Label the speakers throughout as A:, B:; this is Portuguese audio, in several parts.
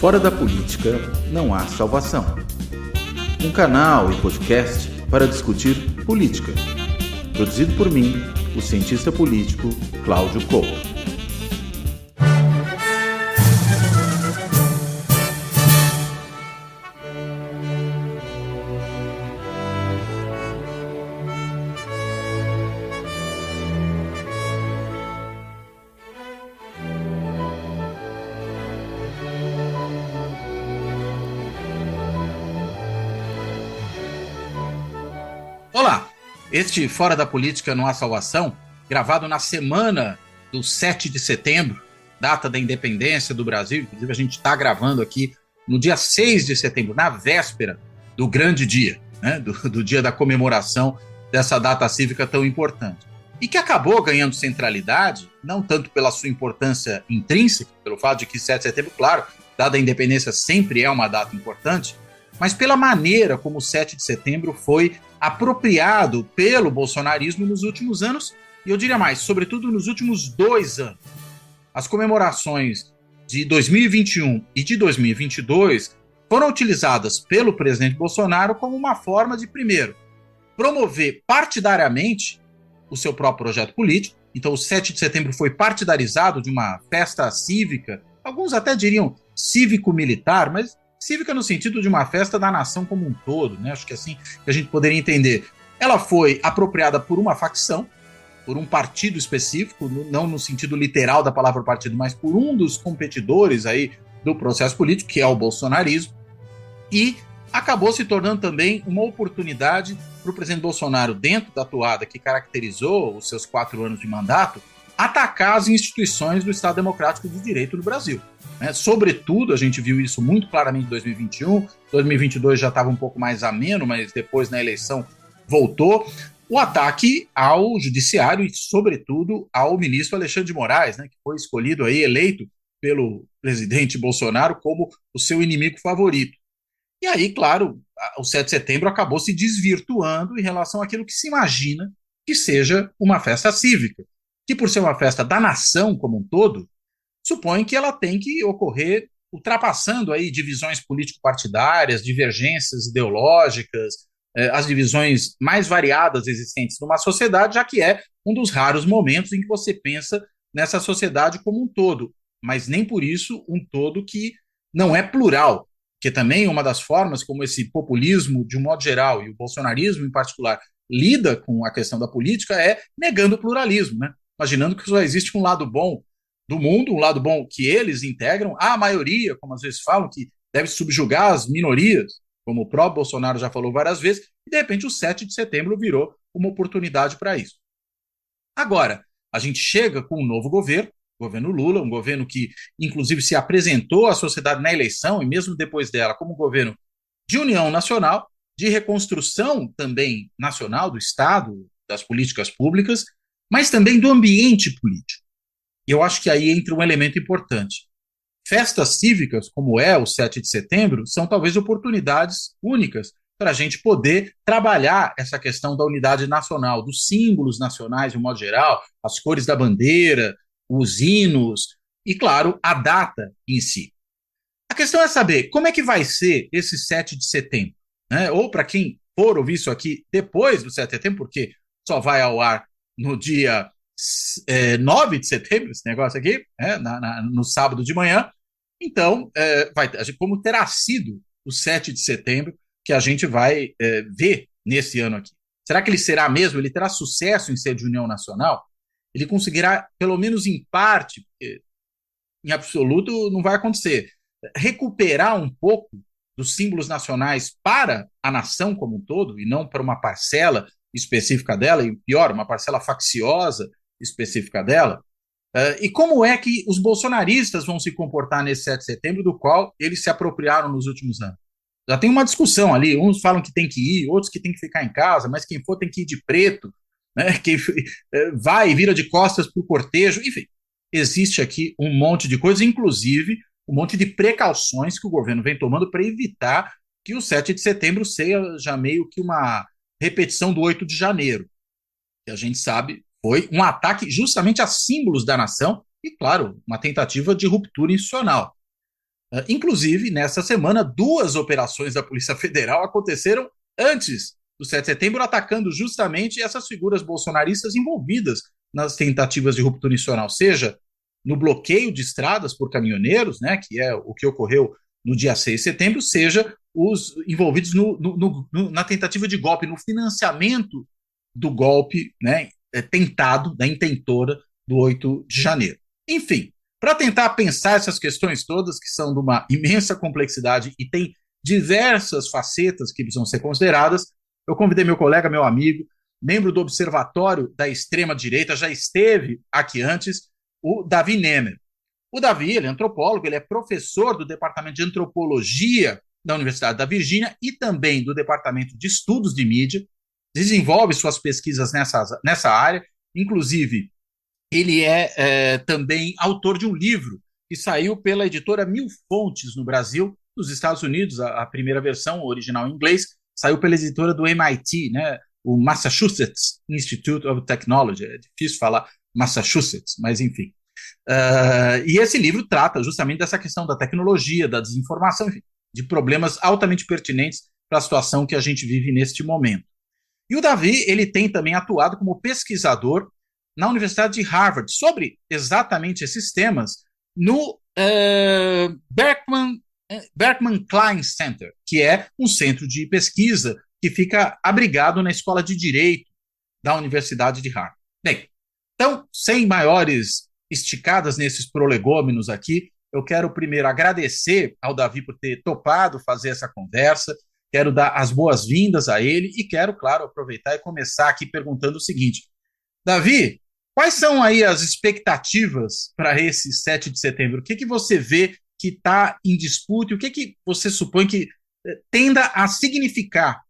A: Fora da política não há salvação. Um canal e podcast para discutir política. Produzido por mim, o cientista político Cláudio Couto.
B: Olá, este Fora da Política Não Há Salvação, gravado na semana do 7 de setembro, data da independência do Brasil. Inclusive a gente está gravando aqui no dia 6 de setembro, na véspera do grande dia, né, do dia da comemoração dessa data cívica tão importante. E que acabou ganhando centralidade, não tanto pela sua importância intrínseca, pelo fato de que 7 de setembro, claro, data da independência sempre é uma data importante, mas pela maneira como o 7 de setembro foi apropriado pelo bolsonarismo nos últimos anos, e eu diria mais, sobretudo nos últimos 2 anos. As comemorações de 2021 e de 2022 foram utilizadas pelo presidente Bolsonaro como uma forma de, primeiro, promover partidariamente o seu próprio projeto político. Então o 7 de setembro foi partidarizado de uma festa cívica, alguns até diriam cívico-militar, mas cívica no sentido de uma festa da nação como um todo, né? Acho que assim que a gente poderia entender. Ela foi apropriada por uma facção, por um partido específico, não no sentido literal da palavra partido, mas por um dos competidores aí do processo político, que é o bolsonarismo, e acabou se tornando também uma oportunidade para o presidente Bolsonaro, dentro da toada que caracterizou os seus 4 anos de mandato, atacar as instituições do Estado Democrático de Direito no Brasil. Sobretudo, a gente viu isso muito claramente em 2021, 2022 já estava um pouco mais ameno, mas depois na eleição voltou, o ataque ao judiciário e, sobretudo, ao ministro Alexandre de Moraes, né, que foi escolhido aí, eleito pelo presidente Bolsonaro como o seu inimigo favorito. E aí, claro, o 7 de setembro acabou se desvirtuando em relação àquilo que se imagina que seja uma festa cívica, que por ser uma festa da nação como um todo, supõe que ela tem que ocorrer ultrapassando aí divisões político-partidárias, divergências ideológicas, as divisões mais variadas existentes numa sociedade, já que é um dos raros momentos em que você pensa nessa sociedade como um todo, mas nem por isso um todo que não é plural, que também uma das formas como esse populismo, de um modo geral, e o bolsonarismo em particular, lida com a questão da política é negando o pluralismo, né? Imaginando que só existe um lado bom do mundo, um lado bom que eles integram, a maioria, como às vezes falam, que deve subjugar as minorias, como o próprio Bolsonaro já falou várias vezes, e de repente o 7 de setembro virou uma oportunidade para isso. Agora, a gente chega com um novo governo, o governo Lula, um governo que inclusive se apresentou à sociedade na eleição, e mesmo depois dela, como um governo de união nacional, de reconstrução também nacional do Estado, das políticas públicas, mas também do ambiente político. E eu acho que aí entra um elemento importante. Festas cívicas, como é o 7 de setembro, são talvez oportunidades únicas para a gente poder trabalhar essa questão da unidade nacional, dos símbolos nacionais de um modo geral, as cores da bandeira, os hinos e, claro, a data em si. A questão é saber como é que vai ser esse 7 de setembro, né? Ou para quem for ouvir isso aqui depois do 7 de setembro, porque só vai ao ar no dia 9 de setembro, esse negócio aqui, no sábado de manhã. Então, como terá sido o 7 de setembro que a gente vai ver nesse ano aqui. Será que ele será mesmo? Ele terá sucesso em ser de união nacional? Ele conseguirá, pelo menos em parte, em absoluto não vai acontecer, recuperar um pouco dos símbolos nacionais para a nação como um todo, e não para uma parcela específica dela, e pior, uma parcela facciosa específica dela? E como é que os bolsonaristas vão se comportar nesse 7 de setembro, do qual eles se apropriaram nos últimos anos? Já tem uma discussão ali, uns falam que tem que ir, outros que tem que ficar em casa, mas quem for tem que ir de preto, né? Quem vai e vira de costas para o cortejo, enfim, existe aqui um monte de coisas, inclusive um monte de precauções que o governo vem tomando para evitar que o 7 de setembro seja meio que uma repetição do 8 de janeiro, que a gente sabe foi um ataque justamente a símbolos da nação e, claro, uma tentativa de ruptura institucional. Inclusive, nessa semana, duas operações da Polícia Federal aconteceram antes do 7 de setembro, atacando justamente essas figuras bolsonaristas envolvidas nas tentativas de ruptura institucional, seja no bloqueio de estradas por caminhoneiros, né, que é o que ocorreu no dia 6 de setembro, seja os envolvidos na tentativa de golpe, no financiamento do golpe, né, tentado, da intentora do 8 de janeiro. Enfim, para tentar pensar essas questões todas, que são de uma imensa complexidade e tem diversas facetas que precisam ser consideradas, eu convidei meu colega, meu amigo, membro do Observatório da Extrema-Direita, já esteve aqui antes, o Davi Nemer. O Davi, ele é antropólogo, ele é professor do Departamento de Antropologia da Universidade da Virgínia e também do Departamento de Estudos de Mídia, desenvolve suas pesquisas nessa área, inclusive ele é também autor de um livro que saiu pela editora Mil Fontes no Brasil, nos Estados Unidos, a primeira versão, original em inglês, saiu pela editora do MIT, né, o Massachusetts Institute of Technology, é difícil falar Massachusetts, mas enfim. E esse livro trata justamente dessa questão da tecnologia, da desinformação, enfim, de problemas altamente pertinentes para a situação que a gente vive neste momento. E o Davi, ele tem também atuado como pesquisador na Universidade de Harvard sobre exatamente esses temas no Berkman Klein Center, que é um centro de pesquisa que fica abrigado na Escola de Direito da Universidade de Harvard. Bem, então, sem maiores esticadas nesses prolegômenos aqui, eu quero primeiro agradecer ao Davi por ter topado fazer essa conversa, quero dar as boas-vindas a ele e quero, claro, aproveitar e começar aqui perguntando o seguinte. Davi, quais são aí as expectativas para esse 7 de setembro? O que você vê que está em disputa e o que você supõe que tenda a significar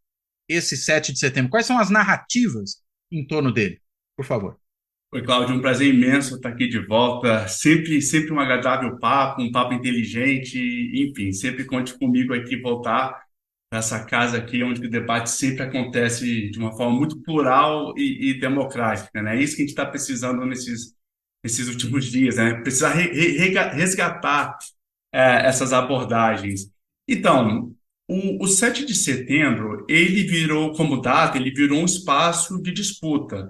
B: esse 7 de setembro? Quais são as narrativas em torno dele? Por favor.
C: Oi, Cláudio, um prazer imenso estar aqui de volta. Sempre um agradável papo, um papo inteligente, enfim, sempre conte comigo aqui voltar para essa casa aqui, onde o debate sempre acontece de uma forma muito plural e democrática, né? É isso que a gente está precisando nesses últimos dias, né? Precisa resgatar essas abordagens. Então, o 7 de setembro, ele virou, como data, ele virou um espaço de disputa.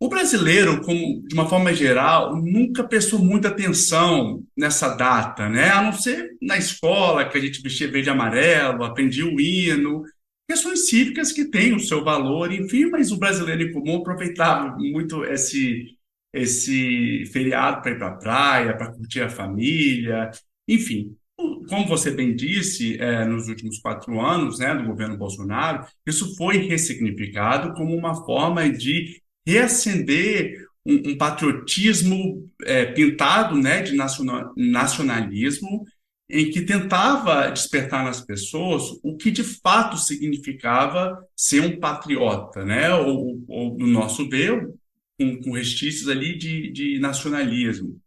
C: O brasileiro, de uma forma geral, nunca prestou muita atenção nessa data, né? A não ser na escola, que a gente vestia verde e amarelo, aprendia o hino, questões cívicas que têm o seu valor, enfim, mas o brasileiro em comum aproveitava muito esse feriado para ir para a praia, para curtir a família, enfim. Como você bem disse, nos últimos 4 anos, né, do governo Bolsonaro, isso foi ressignificado como uma forma de reacender um patriotismo pintado, né, de nacionalismo, em que tentava despertar nas pessoas o que de fato significava ser um patriota, né, ou no nosso ver, com restícios ali de nacionalismo.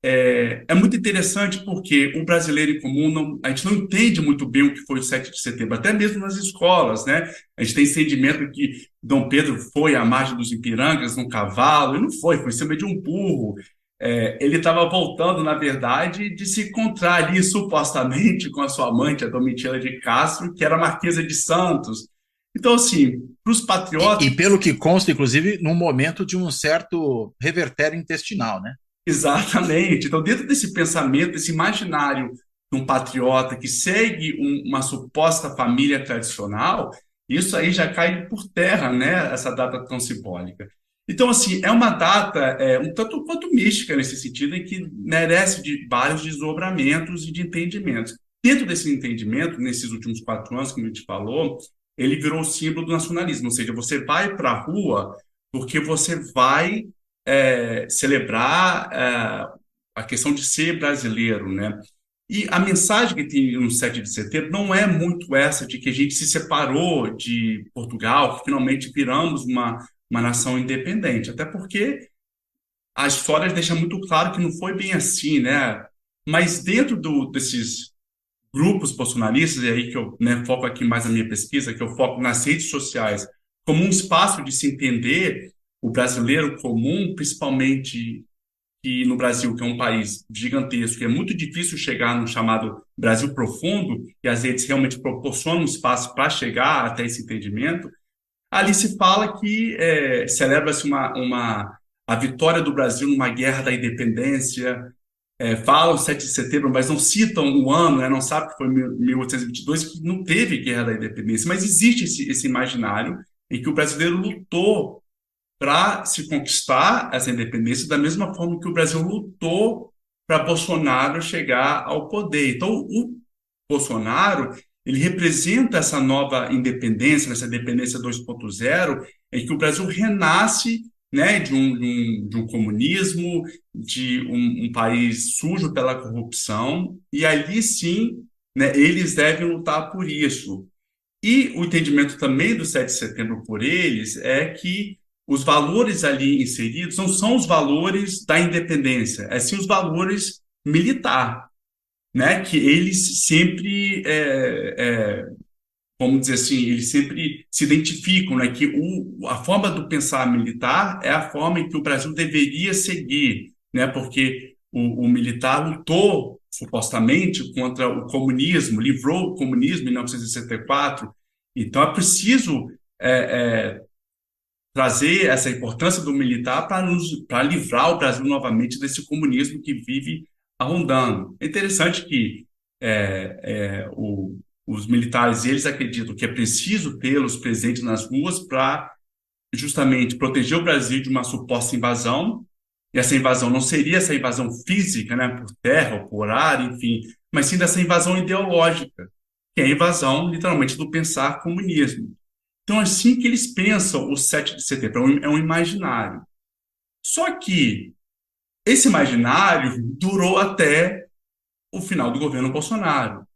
C: É muito interessante porque o brasileiro em comum, a gente não entende muito bem o que foi o 7 de setembro, até mesmo nas escolas, né? A gente tem entendimento que Dom Pedro foi à margem dos Ipirangas num cavalo, e não foi em cima de um burro. Ele estava voltando, na verdade, de se encontrar ali, supostamente, com a sua amante, a Domitila de Castro, que era a Marquesa de Santos. Então, assim, para os patriotas...
B: E pelo que consta, inclusive, num momento de um certo revertério intestinal, né?
C: Exatamente. Então, dentro desse pensamento, desse imaginário de um patriota que segue uma suposta família tradicional, isso aí já cai por terra, né? Essa data tão simbólica. Então, assim, é uma data um tanto quanto mística nesse sentido, em que merece de vários desdobramentos e de entendimentos. Dentro desse entendimento, nesses últimos 4 anos, como a gente falou, ele virou o símbolo do nacionalismo, ou seja, você vai para a rua porque você vai celebrar a questão de ser brasileiro, né? E a mensagem que tem no 7 de setembro não é muito essa de que a gente se separou de Portugal, que finalmente viramos uma nação independente, até porque a história deixa muito claro que não foi bem assim, né? Mas dentro desses grupos bolsonaristas, e aí que eu foco aqui mais na minha pesquisa, que eu foco nas redes sociais, como um espaço de se entender o brasileiro comum, principalmente que no Brasil, que é um país gigantesco, é muito difícil chegar no chamado Brasil profundo, e as redes realmente proporcionam um espaço para chegar até esse entendimento. Ali se fala que celebra-se a vitória do Brasil numa guerra da independência, falam 7 de setembro, mas não citam o ano, né? Não sabe que foi 1822, que não teve guerra da independência, mas existe esse imaginário em que o brasileiro lutou para se conquistar essa independência da mesma forma que o Brasil lutou para Bolsonaro chegar ao poder. Então, o Bolsonaro, ele representa essa nova independência, essa independência 2.0, em que o Brasil renasce, né, de um comunismo, de um país sujo pela corrupção, e ali sim, né, eles devem lutar por isso. E o entendimento também do 7 de setembro por eles é que os valores ali inseridos não são os valores da independência, é sim os valores militar, né? Que eles sempre, vamos dizer assim, eles sempre se identificam, né? Que a forma do pensar militar é a forma em que o Brasil deveria seguir, né? Porque o militar lutou supostamente contra o comunismo, livrou o comunismo em 1964. Então é preciso trazer essa importância do militar para livrar o Brasil novamente desse comunismo que vive rondando. É interessante que os militares eles acreditam que é preciso tê-los presentes nas ruas para justamente proteger o Brasil de uma suposta invasão. E essa invasão não seria essa invasão física, né, por terra ou por ar, enfim, mas sim dessa invasão ideológica, que é a invasão, literalmente, do pensar comunismo. Então, é assim que eles pensam o 7 de setembro, é um imaginário. Só que esse imaginário durou até o final do governo Bolsonaro.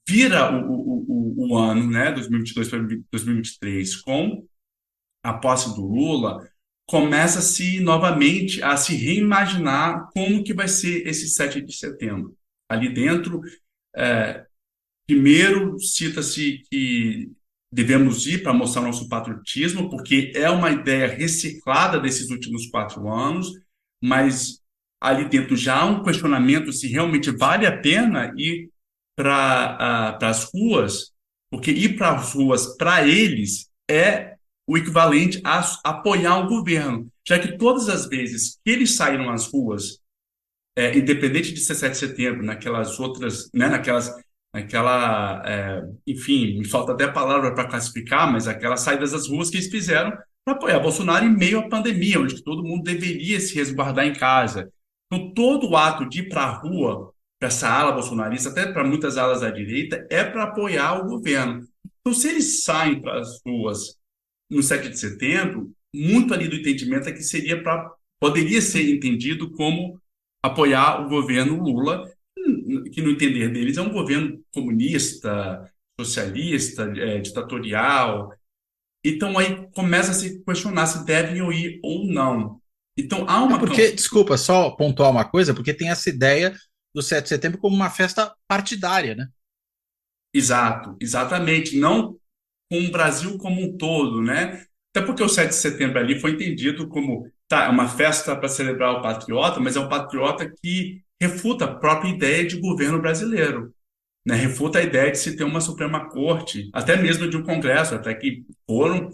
C: Vira o ano, né, 2022 para 2023, com a posse do Lula, começa-se novamente a se reimaginar como que vai ser esse 7 de setembro. Ali dentro, primeiro cita-se que devemos ir para mostrar nosso patriotismo, porque é uma ideia reciclada desses últimos 4 anos, mas ali dentro já há um questionamento se realmente vale a pena ir para as ruas, porque ir para as ruas, para eles, é o equivalente a apoiar o governo, já que todas as vezes que eles saíram às ruas, independente de ser 7 de setembro, naquelas outras, né, enfim, me falta até a palavra para classificar, mas aquelas saídas das ruas que eles fizeram para apoiar Bolsonaro em meio à pandemia, onde todo mundo deveria se resguardar em casa. Então, todo o ato de ir para a rua, para essa ala bolsonarista, até para muitas alas da direita, é para apoiar o governo. Então, se eles saem para as ruas no 7 de setembro, muito ali do entendimento é que poderia ser entendido como apoiar o governo Lula, que no entender deles é um governo comunista, socialista, ditatorial. Então aí começa a se questionar se devem ir ou não. Então há
B: É
C: uma
B: porque, desculpa, só pontuar uma coisa, porque tem essa ideia do 7 de setembro como uma festa partidária, né?
C: Exato, exatamente, não com o Brasil como um todo, né? Até porque o 7 de setembro ali foi entendido como, tá, é uma festa para celebrar o patriota, mas é um patriota que refuta a própria ideia de governo brasileiro, né? Refuta a ideia de se ter uma Suprema Corte, até mesmo de um Congresso, até que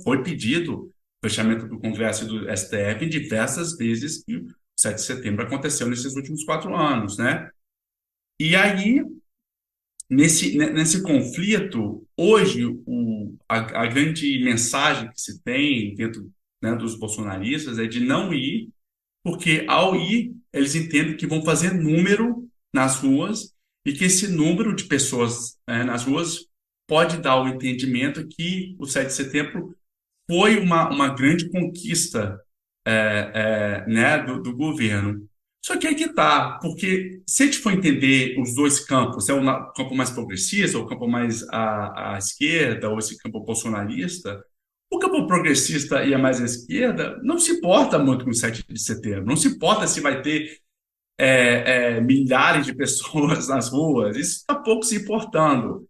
C: foi pedido o fechamento do Congresso e do STF em diversas vezes que o 7 de setembro aconteceu nesses últimos 4 anos, né? E aí nesse conflito, hoje, a grande mensagem que se tem dentro, né, dos bolsonaristas é de não ir, porque ao ir, eles entendem que vão fazer número nas ruas e que esse número de pessoas, nas ruas pode dar o entendimento que o 7 de setembro foi uma grande conquista, né, do governo. Só que aí que tá, porque se a gente for entender os dois campos, o campo mais progressista, o campo mais à esquerda, ou esse campo bolsonarista, o campo progressista e a mais à esquerda não se importa muito com o 7 de setembro, não se importa se vai ter milhares de pessoas nas ruas, isso está pouco se importando.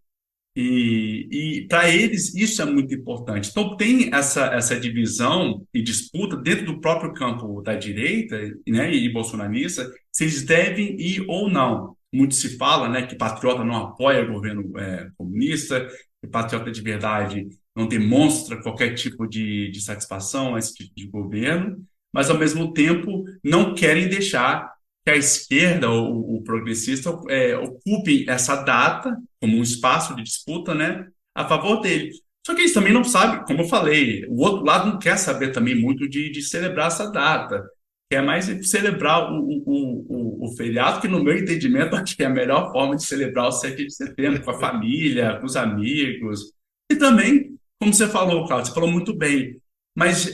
C: E para eles isso é muito importante. Então tem essa divisão e disputa dentro do próprio campo da direita, né, e bolsonarista, se eles devem ir ou não. Muito se fala, né, que patriota não apoia o governo comunista, que patriota de verdade não demonstra qualquer tipo de satisfação a esse tipo de governo, mas ao mesmo tempo não querem deixar que a esquerda, o progressista, ocupe essa data como um espaço de disputa, né, a favor dele. Só que eles também não sabem, como eu falei, o outro lado não quer saber também muito de celebrar essa data, quer mais celebrar o feriado, que no meu entendimento acho que é a melhor forma de celebrar o 7 de setembro, com a família, com os amigos, e também, como você falou, Carlos, você falou muito bem, mas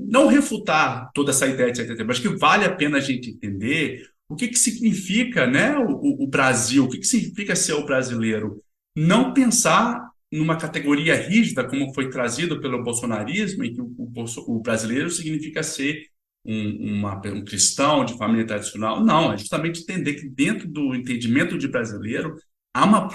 C: não refutar toda essa ideia de 7 de setembro. Acho que vale a pena a gente entender o que significa, né, o Brasil, o que significa ser o brasileiro. Não pensar numa categoria rígida, como foi trazido pelo bolsonarismo, em que o brasileiro significa ser um cristão de família tradicional. Não, é justamente entender que dentro do entendimento de brasileiro há uma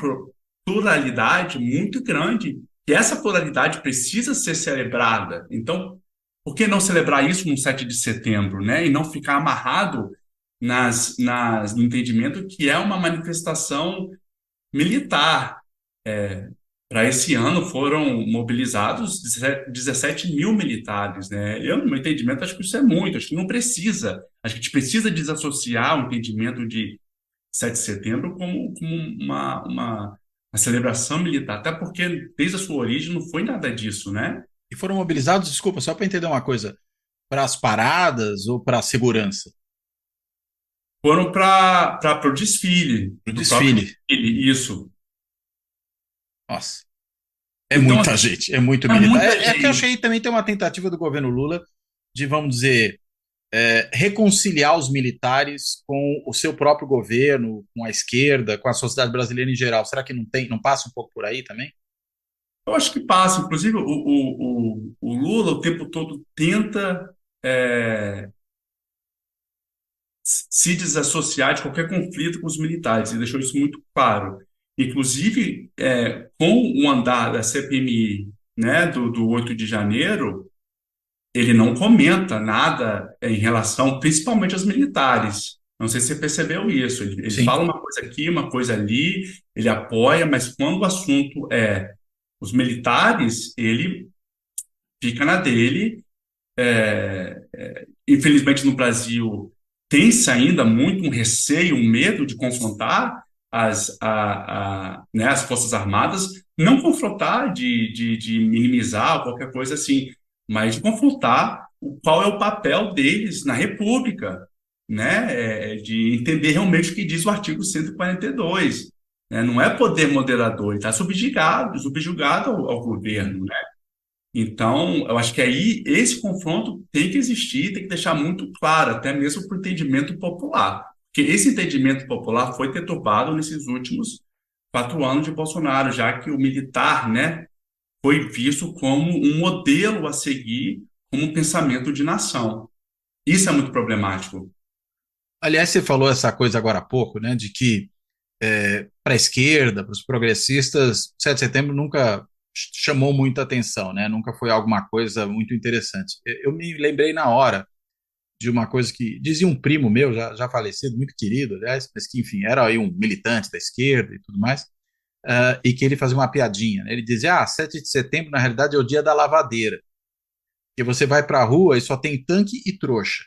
C: pluralidade muito grande e essa pluralidade precisa ser celebrada. Então, por que não celebrar isso no 7 de setembro, né? E não ficar amarrado no entendimento que é uma manifestação militar. Para esse ano foram mobilizados 17 mil militares, né? Eu, no meu entendimento, acho que isso é muito, acho que não precisa. Acho que a gente precisa desassociar o entendimento de 7 de setembro como uma celebração militar, até porque desde a sua origem não foi nada disso, né?
B: E foram mobilizados, desculpa, só para entender uma coisa, para as paradas ou para a segurança?
C: Foram para o desfile,
B: Para o
C: para o próprio
B: desfile.
C: desfile, isso.
B: Nossa, é
C: Então,
B: muita
C: assim,
B: gente, é muito
C: é
B: militar.
C: muita
B: É que eu acho que
C: gente.
B: aí também tem uma tentativa do governo Lula de, vamos dizer, reconciliar os militares com o seu próprio governo, com a esquerda, com a sociedade brasileira em geral. Será que não tem, não passa um pouco por aí também?
C: Eu acho que passa, inclusive o Lula o tempo todo tenta é, se desassociar de qualquer conflito com os militares, e deixou isso muito claro. Inclusive, com o andar da CPMI, né, do 8 de janeiro, ele não comenta nada em relação, principalmente aos militares. Não sei se você percebeu isso. Ele
B: Sim.
C: fala uma coisa aqui, uma coisa ali, ele apoia, mas quando o assunto é os militares, ele fica na dele. Infelizmente, no Brasil, tem-se ainda muito um receio, um medo de confrontar né, as Forças Armadas, não confrontar de minimizar ou qualquer coisa assim, mas de confrontar qual é o papel deles na República, né, de entender realmente o que diz o artigo 142. Né, não é poder moderador, ele está subjugado ao governo, né? Então, eu acho que aí esse confronto tem que existir, tem que deixar muito claro, até mesmo para o entendimento popular. Porque esse entendimento popular foi perturbado nesses últimos 4 anos de Bolsonaro, já que o militar, né, foi visto como um modelo a seguir, como um pensamento de nação. Isso é muito problemático.
B: Aliás, você falou essa coisa agora há pouco, né, de que para a esquerda, para os progressistas, 7 de setembro nunca chamou muita atenção, né? Nunca foi alguma coisa muito interessante. Eu me lembrei na hora de uma coisa que dizia um primo meu, já falecido, muito querido, aliás, mas que, enfim, era aí um militante da esquerda e tudo mais, e que ele fazia uma piadinha, né? Ele dizia, 7 de setembro, na realidade, é o dia da lavadeira, que você vai para a rua e só tem tanque e trouxa,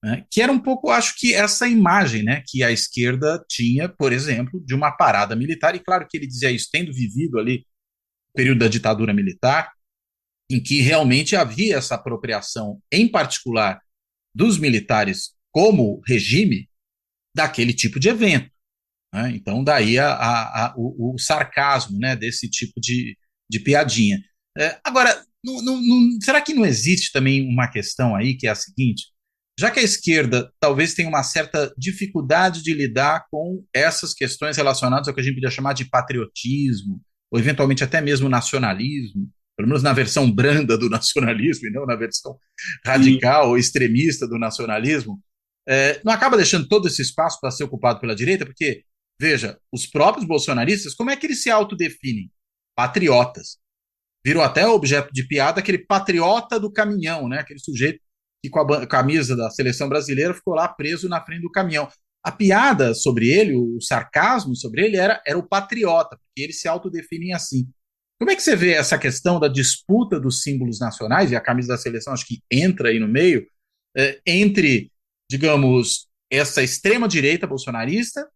B: né? Que era um pouco, acho que, essa imagem, né, que a esquerda tinha, por exemplo, de uma parada militar, e claro que ele dizia isso tendo vivido ali o período da ditadura militar, em que realmente havia essa apropriação, em particular dos militares como regime, daquele tipo de evento. Né? Então, daí o sarcasmo, né, desse tipo de piadinha. Agora, será que não existe também uma questão aí que é a seguinte? Já que a esquerda talvez tenha uma certa dificuldade de lidar com essas questões relacionadas ao que a gente podia chamar de patriotismo, ou eventualmente até mesmo nacionalismo, pelo menos na versão branda do nacionalismo e não na versão
C: E
B: radical ou extremista do nacionalismo, não acaba deixando todo esse espaço para ser ocupado pela direita, porque Veja, os próprios bolsonaristas, como é que eles se autodefinem? Patriotas. Virou até objeto de piada aquele patriota do caminhão, né? Aquele sujeito que com a camisa da seleção brasileira ficou lá preso na frente do caminhão. A piada sobre ele, o sarcasmo sobre ele era o patriota, porque eles se autodefinem assim. Como é que você vê essa questão da disputa dos símbolos nacionais, e a camisa da seleção acho que entra aí no meio, entre, digamos, essa extrema-direita bolsonarista,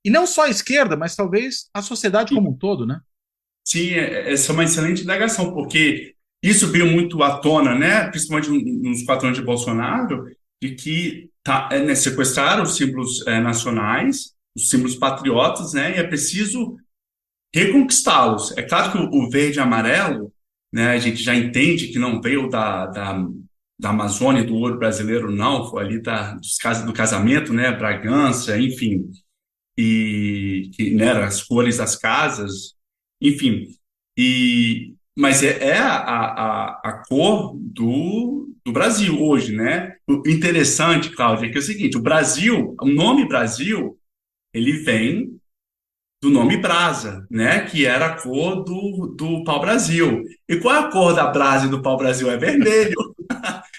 B: e não só a esquerda, mas talvez a sociedade como um todo, né?
C: Sim, essa é uma excelente indagação, porque isso veio muito à tona, né, principalmente nos 4 anos de Bolsonaro, de que né, sequestraram os símbolos nacionais, os símbolos patriotas, né, e é preciso reconquistá-los. É claro que o verde e amarelo, né, a gente já entende que não veio da Amazônia, do ouro brasileiro, não, foi ali do casamento, né, Bragança, enfim, e que, né, as cores das casas, enfim, mas é a cor do Brasil hoje, né? O interessante, Cláudia, é que é o seguinte, o nome Brasil, ele vem do nome Brasa, né? Que era a cor do pau-brasil. E qual é a cor da brasa e do pau-brasil? É vermelho.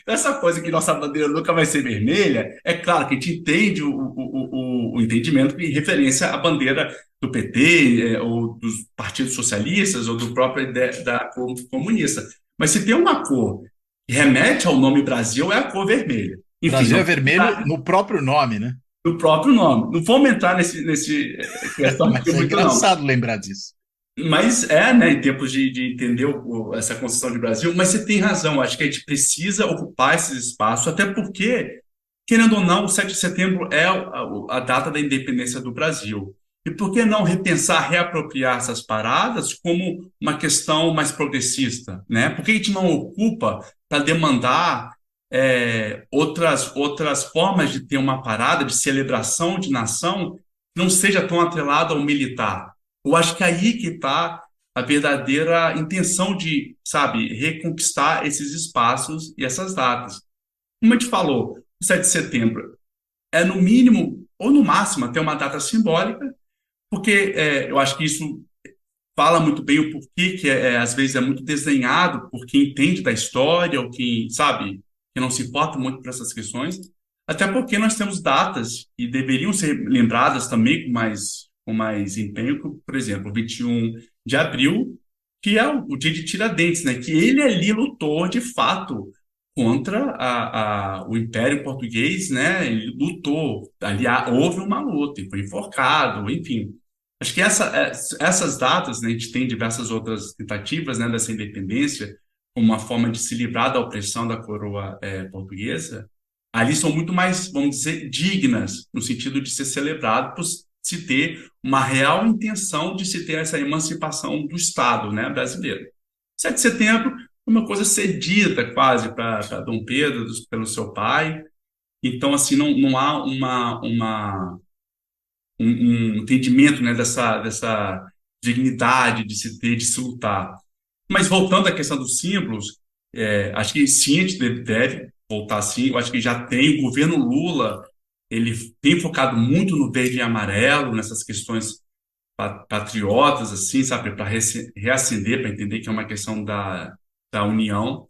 C: Essa coisa que nossa bandeira nunca vai ser vermelha, é claro que a gente entende o entendimento em referência à bandeira do PT, ou dos partidos socialistas, ou do próprio ideia da cor comunista. Mas se tem uma cor que remete ao nome Brasil, é a cor vermelha. Enfim,
B: Brasil é vermelho no próprio nome, né?
C: no próprio nome. Não vamos entrar nesse questão
B: Mas
C: aqui
B: é
C: muito, não.
B: engraçado lembrar disso.
C: Mas né, em tempos de entender essa construção de Brasil, mas você tem razão, acho que a gente precisa ocupar esses espaços, até porque, querendo ou não, o 7 de setembro é a data da independência do Brasil. E por que não repensar, reapropriar essas paradas como uma questão mais progressista, né? Por que a gente não ocupa para demandar outras formas de ter uma parada de celebração de nação que não seja tão atrelada ao militar? Eu acho que é aí que está a verdadeira intenção de, sabe, reconquistar esses espaços e essas datas. Como a gente falou, o 7 de setembro é no mínimo, ou no máximo, até uma data simbólica, porque eu acho que isso fala muito bem o porquê que às vezes é muito desenhado por quem entende da história, ou quem, sabe, que não se importa muito para essas questões, até porque nós temos datas que deveriam ser lembradas também com mais empenho, como, por exemplo, 21 de abril, que é o dia de Tiradentes, né? Que ele ali lutou, de fato, contra o Império Português, né? Ele lutou, ali houve uma luta, ele foi enforcado, enfim. Acho que essas datas, né, a gente tem diversas outras tentativas, né, dessa independência, como uma forma de se livrar da opressão da coroa portuguesa, ali são muito mais, vamos dizer, dignas, no sentido de ser celebrado por se ter uma real intenção de se ter essa emancipação do Estado, né, brasileiro. 7 de setembro é uma coisa cedida quase para Dom Pedro, pelo seu pai, então, assim, não há um entendimento, né, dessa dignidade de se ter, de se lutar. Mas voltando à questão dos símbolos, acho que sim, a gente deve voltar sim. Eu acho que já tem o governo Lula, ele tem focado muito no verde e amarelo, nessas questões patriotas, assim, sabe, para reacender, para entender que é uma questão da união.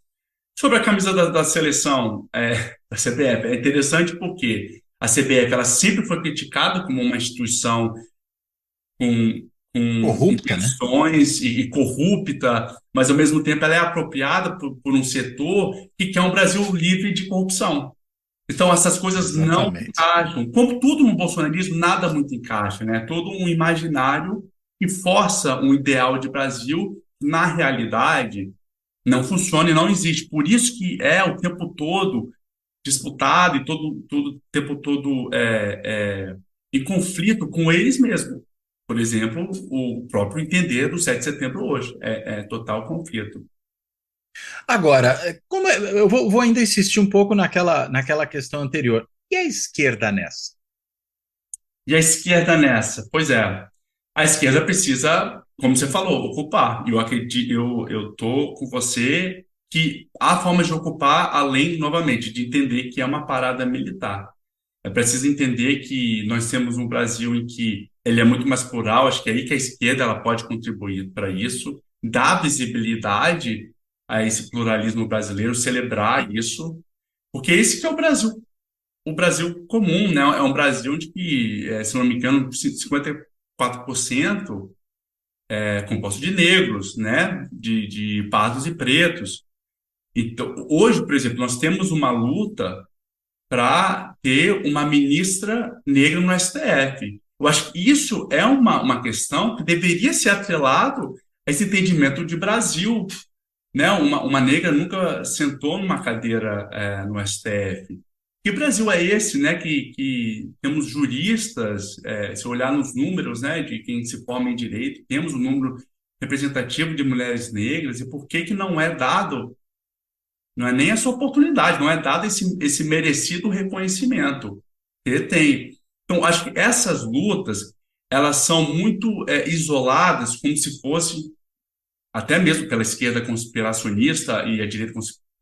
C: Sobre a camisa da seleção, da CBF, é interessante porque a CBF ela sempre foi criticada como uma instituição com, com
B: Corrupta, né?
C: intenções e corrupta, mas ao mesmo tempo ela é apropriada por um setor que quer um Brasil livre de corrupção. Então essas coisas não
B: Exatamente.
C: encaixam. Como tudo no bolsonarismo, nada muito encaixa, né? Todo um imaginário que força um ideal de Brasil, na realidade, não funciona e não existe. Por isso que é o tempo todo disputado e todo tempo todo em conflito com eles mesmos. Por exemplo, o próprio entender do 7 de setembro hoje é total conflito.
B: Agora, eu vou ainda insistir um pouco naquela questão anterior. E a esquerda nessa?
C: E a esquerda nessa? Pois é, a esquerda precisa, como você falou, ocupar. Eu acredito, eu tô com você que há formas de ocupar, além, novamente, de entender que é uma parada militar. É preciso entender que nós temos um Brasil em que ele é muito mais plural, acho que é aí que a esquerda ela pode contribuir para isso, dar visibilidade a esse pluralismo brasileiro, celebrar isso, porque esse que é o Brasil comum, né? É um Brasil onde que, se não me engano, 54% é composto de negros, né? De pardos e pretos. Então, hoje, por exemplo, nós temos uma luta para ter uma ministra negra no STF. Eu acho que isso é uma questão que deveria ser atrelado a esse entendimento de Brasil, né? Uma negra nunca sentou numa cadeira no STF. Que Brasil é esse, né? Que temos juristas, se olhar nos números, né, de quem se forma em direito, temos um número representativo de mulheres negras, e por que que não é dado, não é nem essa oportunidade, não é dado esse merecido reconhecimento que ele tem. Então, acho que essas lutas, elas são muito isoladas, como se fosse até mesmo pela esquerda conspiracionista e a direita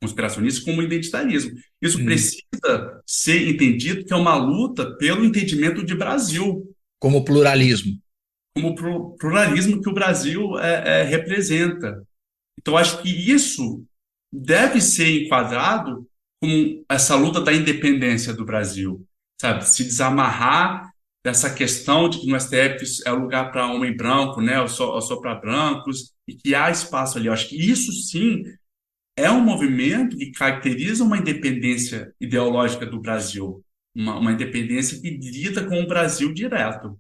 C: conspiracionista, como identitarismo. Isso
B: Hum.
C: precisa ser entendido que é uma luta pelo entendimento de Brasil,
B: Como pluralismo.
C: como pluralismo que o Brasil representa. Então, acho que isso deve ser enquadrado como essa luta da independência do Brasil, sabe? Se desamarrar dessa questão de que no STF é lugar para homem branco, né? Ou só para brancos, e que há espaço ali. Eu acho que isso sim é um movimento que caracteriza uma independência ideológica do Brasil, uma independência que lida com o Brasil direto.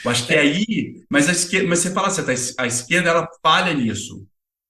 C: Eu acho que é
B: É,
C: aí, mas você fala assim, a esquerda ela falha nisso.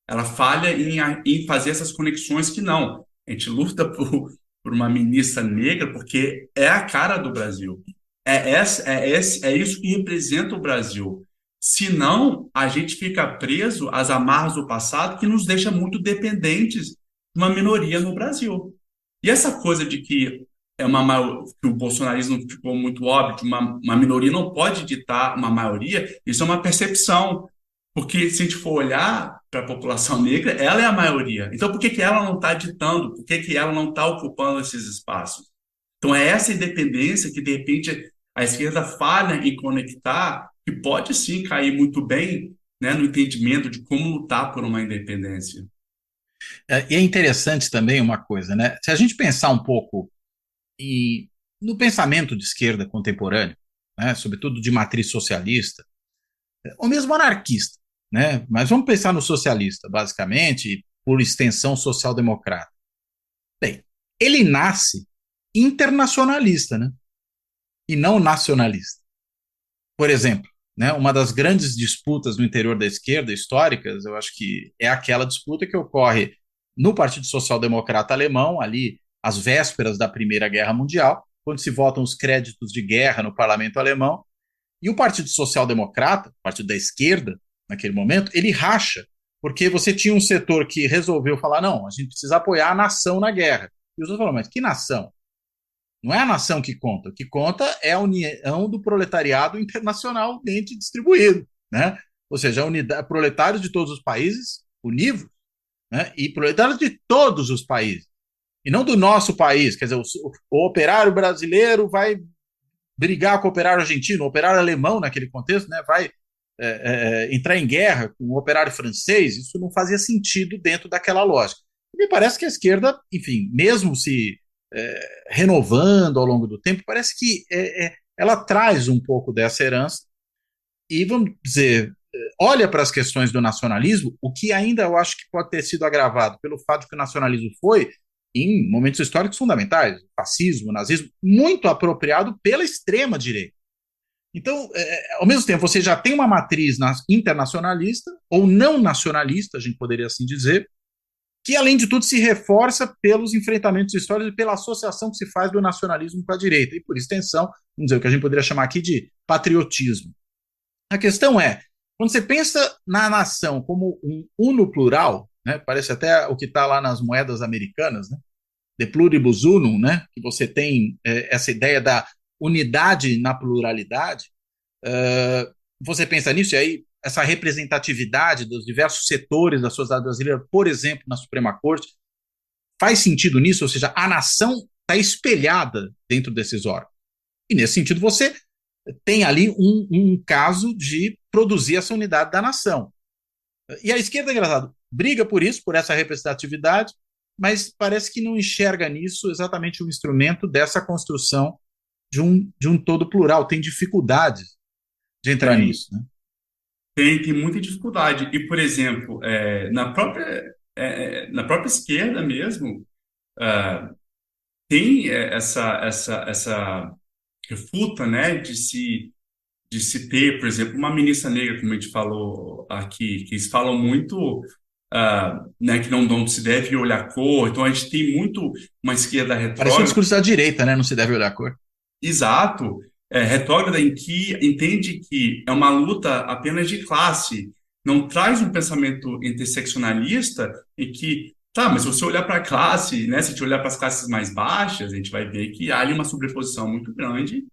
C: Ela falha em fazer essas conexões que não. A gente luta por uma ministra negra porque é a cara do Brasil. É isso que representa o Brasil. Senão, a gente fica preso às amarras do passado que nos deixa muito dependentes de uma minoria no Brasil. E essa coisa de que que o bolsonarismo ficou muito óbvio, que uma minoria não pode ditar uma maioria, isso é uma percepção. Porque se a gente for olhar para a população negra, ela é a maioria. Então, por que que ela não está ditando? Por que que ela não está ocupando esses espaços? Então, é essa independência que, de repente, a esquerda falha em conectar, que pode sim cair muito bem, né, no entendimento de como lutar por uma independência.
B: e é interessante também uma coisa, né? Se a gente pensar um pouco no pensamento de esquerda contemporâneo, né, sobretudo de matriz socialista, ou mesmo anarquista, né? Mas vamos pensar no socialista, basicamente, por extensão social-democrata. Bem, ele nasce internacionalista, né? E não nacionalista. Por exemplo, né, uma das grandes disputas no interior da esquerda históricas, eu acho que é aquela disputa que ocorre no Partido Social Democrata Alemão, ali às vésperas da Primeira Guerra Mundial, quando se votam os créditos de guerra no parlamento alemão, e o Partido Social Democrata, partido da esquerda, naquele momento, ele racha, porque você tinha um setor que resolveu falar, não, a gente precisa apoiar a nação na guerra. E os outros falaram, mas que nação? Não é a nação que conta. O que conta é a união do proletariado internacionalmente distribuído, né? Ou seja, a unidade, proletários de todos os países unidos, né? E proletários de todos os países. E não do nosso país. Quer dizer, o operário brasileiro vai brigar com o operário argentino, o operário alemão naquele contexto, né? Vai entrar em guerra com o operário francês. Isso não fazia sentido dentro daquela lógica. E me parece que a esquerda, enfim, mesmo se renovando ao longo do tempo, parece que ela traz um pouco dessa herança e, vamos dizer, olha para as questões do nacionalismo, o que ainda eu acho que pode ter sido agravado pelo fato de que o nacionalismo foi, em momentos históricos fundamentais, fascismo, nazismo, muito apropriado pela extrema-direita. Então, ao mesmo tempo, você já tem uma matriz internacionalista, ou não nacionalista, a gente poderia assim dizer, que, além de tudo, se reforça pelos enfrentamentos históricos e pela associação que se faz do nacionalismo com a direita, e por extensão, vamos dizer, o que a gente poderia chamar aqui de patriotismo. A questão é, quando você pensa na nação como um uno plural, né, parece até o que está lá nas moedas americanas, né, de pluribus unum, né, que você tem essa ideia da unidade na pluralidade, você pensa nisso, e aí essa representatividade dos diversos setores da sociedade brasileira, por exemplo, na Suprema Corte, faz sentido nisso? Ou seja, a nação está espelhada dentro desses órgãos. E nesse sentido, você tem ali um caso de produzir essa unidade da nação. E a esquerda, engraçado, briga por isso, por essa representatividade, mas parece que não enxerga nisso exatamente um instrumento dessa construção de um todo plural, tem dificuldade de entrar
C: Tem,
B: nisso, né?
C: tem muita dificuldade. E, por exemplo, na própria esquerda mesmo, ah, tem essa refuta, né, de se ter, por exemplo, uma ministra negra, como a gente falou aqui, que eles falam muito, né, que não se deve olhar a cor. Então, a gente tem muito uma esquerda
B: Parece um
C: retrógrada.
B: discurso da direita, né? Não se deve olhar a cor.
C: Exato, retrógrada em que entende que é uma luta apenas de classe, não traz um pensamento interseccionalista e que, tá, mas se você olhar para a classe, né, se a gente olhar para as classes mais baixas, a gente vai ver que há ali uma sobreposição muito grande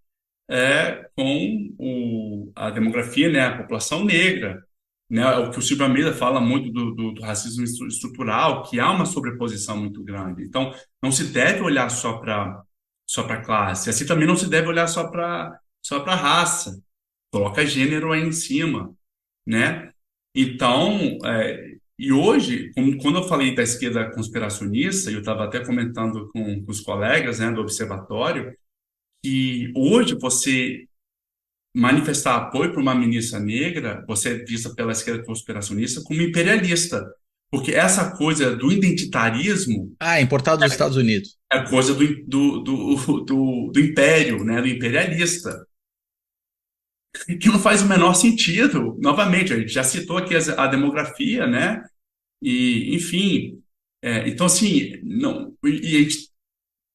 C: com a demografia, né, a população negra, né, o que o Silvio Almeida fala muito do racismo estrutural, que há uma sobreposição muito grande. Então, não se deve olhar só para classe, assim também não se deve olhar só para raça, coloca gênero aí em cima, né? Então, e hoje, quando eu falei da esquerda conspiracionista, eu estava até comentando com os colegas, né, do observatório, que hoje você manifestar apoio para uma ministra negra, você é vista pela esquerda conspiracionista como imperialista, porque essa coisa do identitarismo
B: Ah, importado dos Estados Unidos.
C: é coisa do império, né, do imperialista, que não faz o menor sentido. Novamente, a gente já citou aqui a demografia, né, e, enfim, então, assim, não, e a gente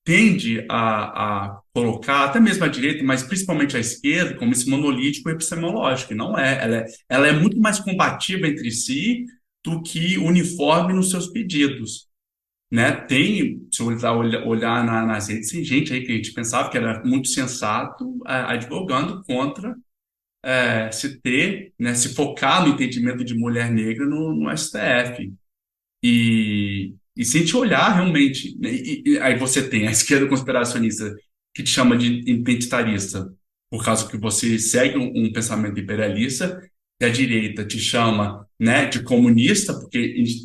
C: tende a colocar, até mesmo a direita, mas principalmente a esquerda, como esse monolítico epistemológico, e não é. Ela é muito mais combativa entre si do que uniforme nos seus pedidos, né? Se eu olhar nas redes, tem gente aí que a gente pensava que era muito sensato, advogando contra né, se focar no entendimento de mulher negra no STF. E se a gente olhar realmente, né, e aí você tem a esquerda conspiracionista que te chama de identitarista por causa que você segue um pensamento imperialista, e a direita te chama, né, de comunista, porque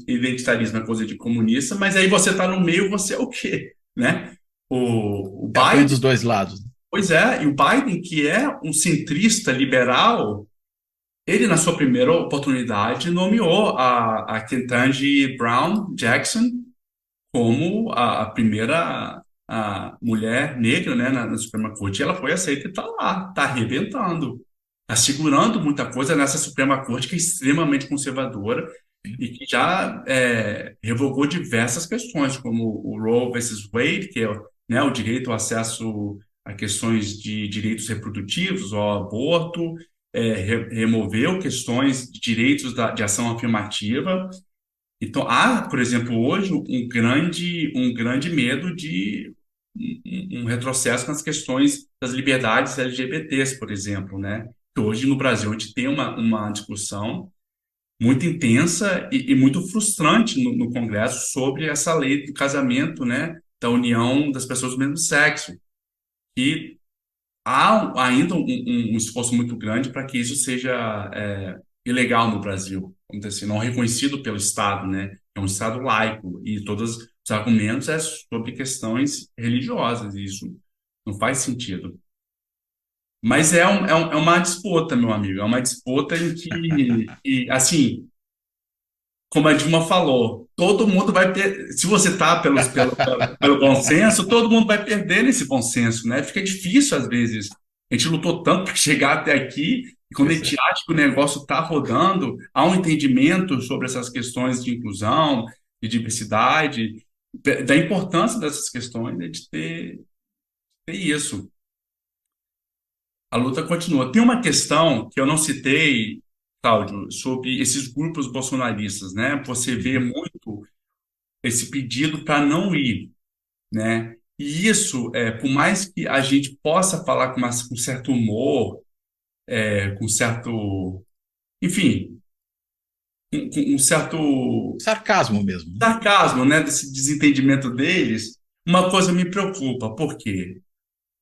C: identitarismo é coisa de comunista, mas aí você está no meio, você é o quê, né? O
B: É apoio
C: Biden,
B: dos dois lados.
C: pois é, e o Biden, que é um centrista liberal, ele, na sua primeira oportunidade, nomeou a Ketanji Brown Jackson como a primeira mulher negra, né, na Suprema Corte. E ela foi aceita e está lá, está arrebentando, está segurando muita coisa nessa Suprema Corte que é extremamente conservadora e que já revogou diversas questões, como o Roe versus Wade, que é, né, o direito ao acesso a questões de direitos reprodutivos, ao aborto, removeu questões de direitos de ação afirmativa. Então, há, por exemplo, hoje um grande medo de um retrocesso nas questões das liberdades LGBTs, por exemplo, né? Que hoje no Brasil a gente tem uma discussão muito intensa e muito frustrante no Congresso sobre essa lei do casamento, né? Da união das pessoas do mesmo sexo. E há ainda um esforço muito grande para que isso seja ilegal no Brasil, vamos dizer assim, não reconhecido pelo Estado, né? É um Estado laico e todos os argumentos é sobre questões religiosas, e isso não faz sentido. Mas é uma disputa, meu amigo, é uma disputa em que, assim, como a Dilma falou, todo mundo vai se você está pelo consenso, todo mundo vai perder nesse consenso, né? Fica difícil às vezes. A gente lutou tanto para chegar até aqui, e quando a
B: Pois é.
C: gente acha que o negócio está rodando, há um entendimento sobre essas questões de inclusão, de diversidade, da importância dessas questões, né, de ter isso. A luta continua. Tem uma questão que eu não citei, Cláudio, sobre esses grupos bolsonaristas, né? Você vê
B: Uhum.
C: muito esse pedido para não ir, né? E isso, por mais que a gente possa falar com certo humor, com certo, enfim, com um certo
B: Sarcasmo mesmo, né?
C: sarcasmo, né, desse desentendimento deles, uma coisa me preocupa. Por quê?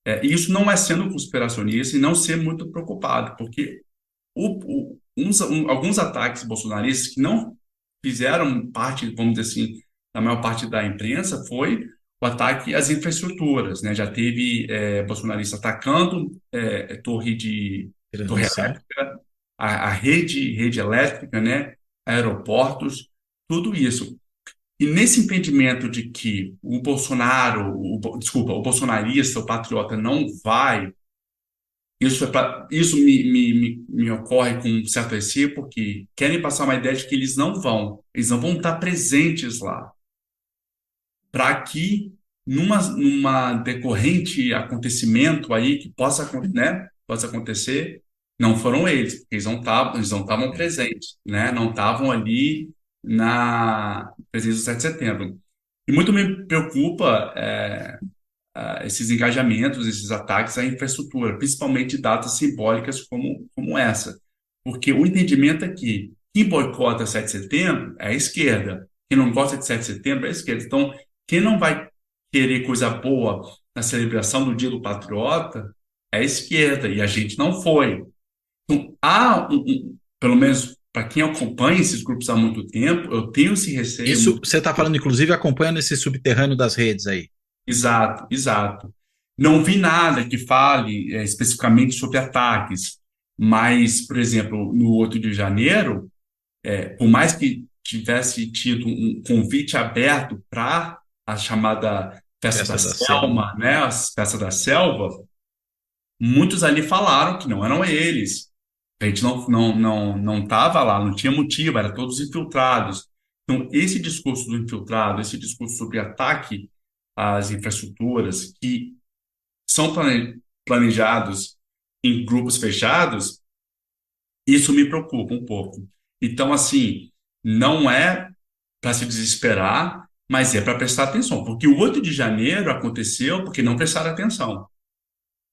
C: E isso não é sendo conspiracionista e não ser muito preocupado, porque alguns ataques bolsonaristas que não fizeram parte, vamos dizer assim, da maior parte da imprensa, foi o ataque às infraestruturas, né? Já teve bolsonarista atacando torre
B: Transmissão.
C: elétrica, a rede elétrica, né? Aeroportos, tudo isso. E nesse entendimento de que o Bolsonaro, desculpa, o bolsonarista, o patriota não vai, isso me ocorre com um certo receio, porque querem passar uma ideia de que eles não vão estar presentes lá, para que numa decorrente acontecimento aí que possa acontecer, não foram eles, porque eles não estavam
B: É.
C: presentes, né? Não estavam ali na presença do 7 de setembro. E muito me preocupa esses engajamentos, esses ataques à infraestrutura, principalmente datas simbólicas como essa. Porque o entendimento é que quem boicota 7 de setembro é a esquerda, quem não gosta de 7 de setembro é a esquerda. Então, quem não vai querer coisa boa na celebração do Dia do Patriota é a esquerda, e a gente não foi. Então, pelo menos para quem acompanha esses grupos há muito tempo, eu tenho esse receio
B: Isso
C: muito.
B: você está falando, inclusive, acompanhando esse subterrâneo das redes aí.
C: Exato, exato. Não vi nada que fale especificamente sobre ataques, mas, por exemplo, no 8 de janeiro, por mais que tivesse tido um convite aberto para a chamada Festa da
B: Festa da Selma.
C: Selma, né, a Festa da Selva, muitos ali falaram que não eram eles. A gente não estava lá, não tinha motivo, eram todos infiltrados. Então, esse discurso do infiltrado, esse discurso sobre ataque às infraestruturas, que são planejados em grupos fechados, isso me preocupa um pouco. Então, assim, não é para se desesperar, mas é para prestar atenção, porque o 8 de janeiro aconteceu porque não prestaram atenção,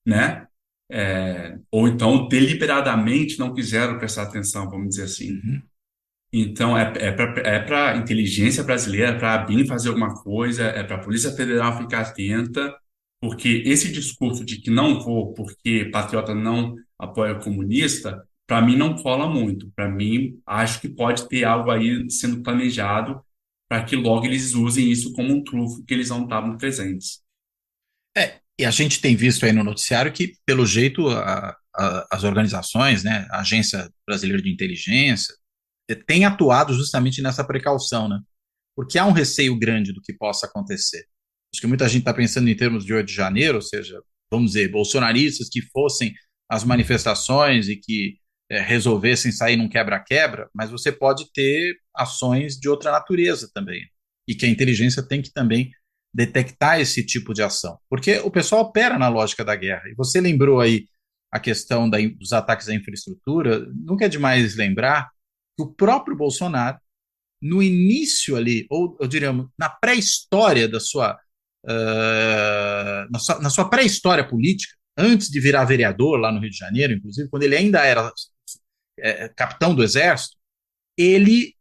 C: né? Ou então deliberadamente não quiseram prestar atenção, vamos dizer assim.
B: Uhum.
C: Então, é para a inteligência brasileira, para a ABIN fazer alguma coisa, é para a Polícia Federal ficar atenta, porque esse discurso de que não vou porque patriota não apoia o comunista, para mim não cola muito. Para mim, acho que pode ter algo aí sendo planejado para que logo eles usem isso como um trunfo que eles não estavam presentes.
B: E a gente tem visto aí no noticiário que, pelo jeito, as organizações, né, a Agência Brasileira de Inteligência, tem atuado justamente nessa precaução, né? Porque há um receio grande do que possa acontecer. Acho que muita gente está pensando em termos de 8 de janeiro, ou seja, vamos dizer, bolsonaristas que fossem as manifestações e que resolvessem sair num quebra-quebra, mas você pode ter ações de outra natureza também. E que a inteligência tem que também detectar esse tipo de ação. Porque o pessoal opera na lógica da guerra. E você lembrou aí a questão dos ataques à infraestrutura, nunca é demais lembrar que o próprio Bolsonaro, no início ali, ou eu diria, na pré-história da sua, na sua pré-história política, antes de virar vereador lá no Rio de Janeiro, inclusive, quando ele ainda era capitão do Exército, ele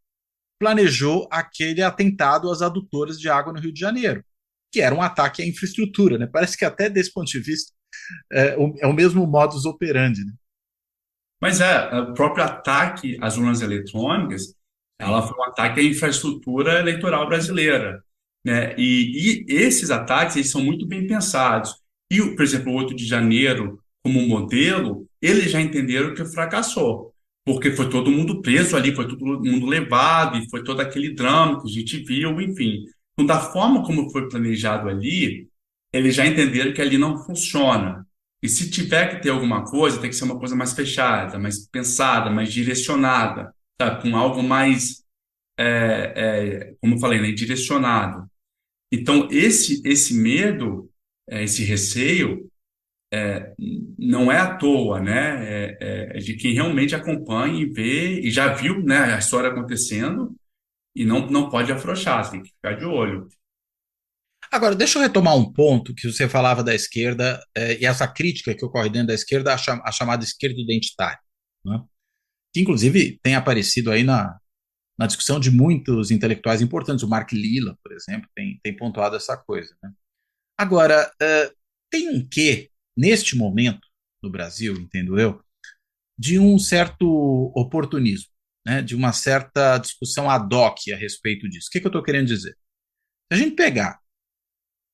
B: planejou aquele atentado às adutoras de água no Rio de Janeiro, que era um ataque à infraestrutura, né? Parece que até desse ponto de vista é o mesmo modus operandi, né?
C: Mas o próprio ataque às urnas eletrônicas, ela
B: Sim.
C: foi um ataque à infraestrutura eleitoral brasileira, né? E esses ataques, eles são muito bem pensados. E, por exemplo, o 8 de janeiro, como modelo, eles já entenderam que fracassou, porque foi todo mundo preso ali, foi todo mundo levado, e foi todo aquele drama que a gente viu, enfim. Então, da forma como foi planejado ali, eles já entenderam que ali não funciona. E se tiver que ter alguma coisa, tem que ser uma coisa mais fechada, mais pensada, mais direcionada, sabe? Com algo mais, como eu falei, né? Direcionado. Então, esse medo, esse receio, não é à toa, né? É de quem realmente acompanha e vê, e já viu, né, a história acontecendo, e não pode afrouxar, tem que ficar de olho.
B: Agora, deixa eu retomar um ponto que você falava da esquerda e essa crítica que ocorre dentro da esquerda, a chamada esquerda identitária, né? Que inclusive tem aparecido aí na discussão de muitos intelectuais importantes. O Mark Lilla, por exemplo, tem pontuado essa coisa, né? Agora, tem um quê neste momento, no Brasil, entendo eu, de um certo oportunismo, né, de uma certa discussão ad hoc a respeito disso. O que eu estou querendo dizer? Se a gente pegar